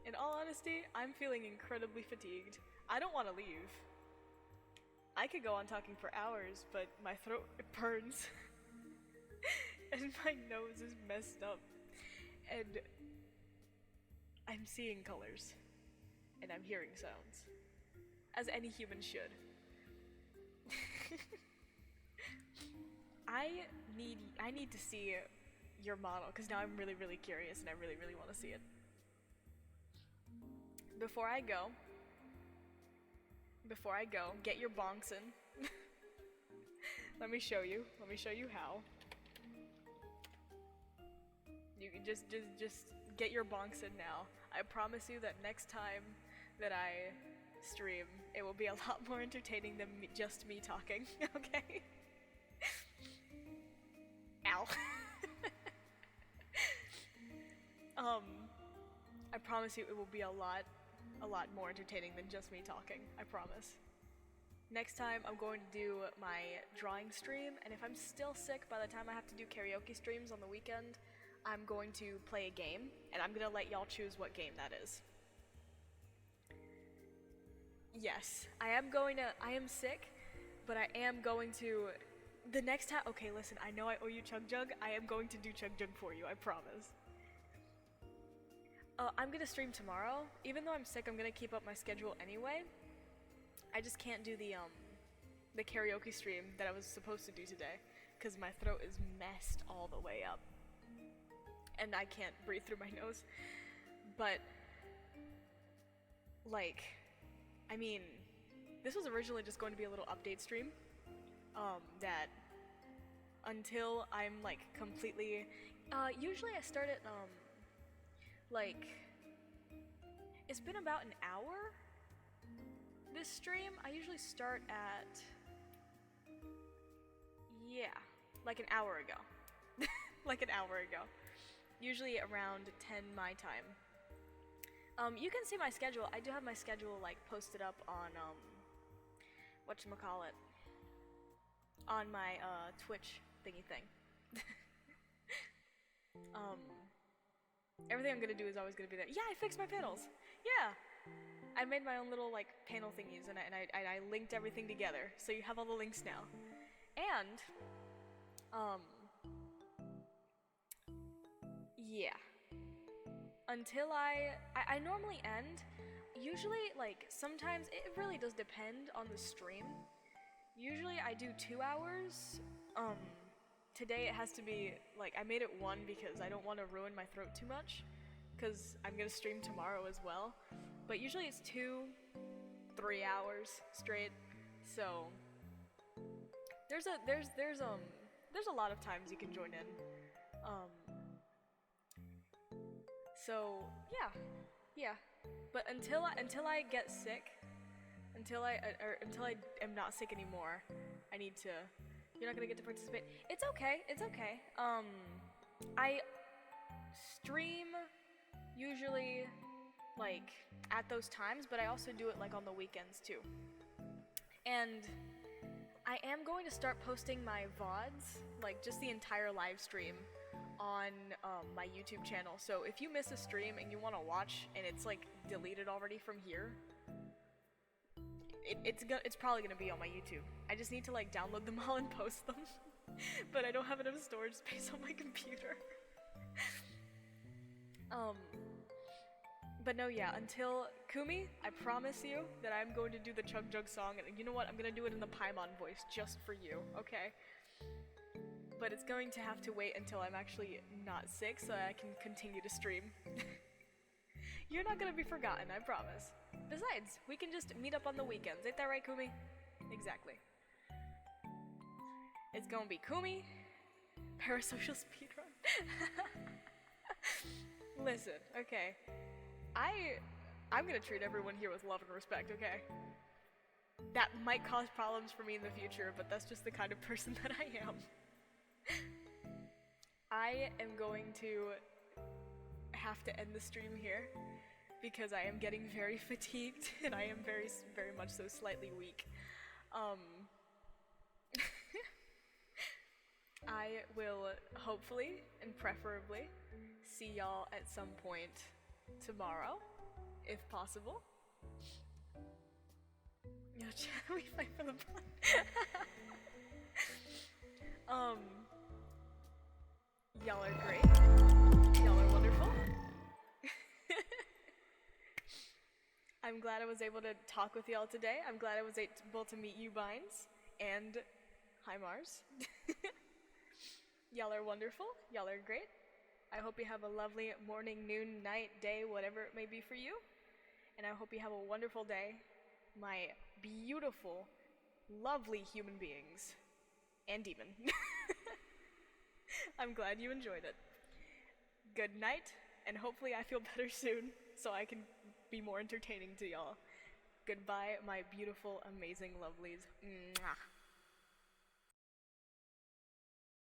In all honesty, I'm feeling incredibly fatigued. I don't want to leave. I could go on talking for hours, but my throat burns. And my nose is messed up. And I'm seeing colors. And I'm hearing sounds. As any human should. I need to see your model, because now I'm really, really curious and I really, really want to see it. Before I go, get your bonks in. Let me show you how. You can just get your bonks in now. I promise you that next time that I stream, It will be a lot more entertaining than just me talking, okay? Ow. I promise you it will be a lot more entertaining than just me talking, I promise. Next time I'm going to do my drawing stream, and if I'm still sick by the time I have to do karaoke streams on the weekend, I'm going to play a game, and I'm gonna let y'all choose what game that is. Yes, I am sick, but I am going to, the next time, okay listen, I know I owe you Chug Jug, I am going to do Chug Jug for you, I promise. I'm gonna stream tomorrow. Even though I'm sick, I'm gonna keep up my schedule anyway. I just can't do the karaoke stream that I was supposed to do today, because my throat is messed all the way up. And I can't breathe through my nose. But, like, I mean, this was originally just going to be a little update stream, that until I'm, like, completely, usually I start at, like, it's been about an hour, this stream. I usually start at, yeah, like an hour ago. Like an hour ago. Usually around 10 my time. You can see my schedule. I do have my schedule, like, posted up on, whatchamacallit, on my, Twitch thingy thing. Everything I'm gonna do is always gonna be there. Yeah, I fixed my panels! Yeah! I made my own little, like, panel thingies, and I linked everything together, so you have all the links now. And, yeah. Until I normally end, usually, like, sometimes, it really does depend on the stream. Usually I do 2 hours, today it has to be, like, I made it 1 because I don't want to ruin my throat too much, because I'm gonna stream tomorrow as well, but usually it's 2-3 hours straight, so there's a lot of times you can join in, so yeah, but until I get sick, until I am not sick anymore, I need to. You're not gonna get to participate. It's okay. It's okay. I stream usually, like, at those times, but I also do it, like, on the weekends too. And I am going to start posting my VODs, like, just the entire live stream on my YouTube channel. So if you miss a stream and you want to watch and it's, like, deleted already from here, it's probably gonna be on my YouTube. I just need to, like, download them all and post them. But I don't have enough storage space on my computer. But no, yeah, until Kumi, I promise you that I'm going to do the Chug Jug song, and you know what? I'm gonna do it in the Paimon voice just for you, okay? But it's going to have to wait until I'm actually not sick so that I can continue to stream. You're not gonna be forgotten, I promise. Besides, we can just meet up on the weekends. Ain't that right, Kumi? Exactly. It's gonna be Kumi, Parasocial Speedrun. Listen, okay. I'm gonna treat everyone here with love and respect, okay? That might cause problems for me in the future, but that's just the kind of person that I am. I am going to have to end the stream here because I am getting very fatigued and I am very much so slightly weak. I will hopefully and preferably see y'all at some point tomorrow, if possible. Yo, chat, we fight for the blood. Y'all are great. Y'all are wonderful. I'm glad I was able to talk with y'all today. I'm glad I was able to meet you, Bynes, and hi, Mars. Y'all are wonderful. Y'all are great. I hope you have a lovely morning, noon, night, day, whatever it may be for you. And I hope you have a wonderful day, my beautiful, lovely human beings. And demon. I'm glad you enjoyed it. Good night, and hopefully I feel better soon, so I can be more entertaining to y'all. Good Goodbye, my beautiful, amazing lovelies. Mwah.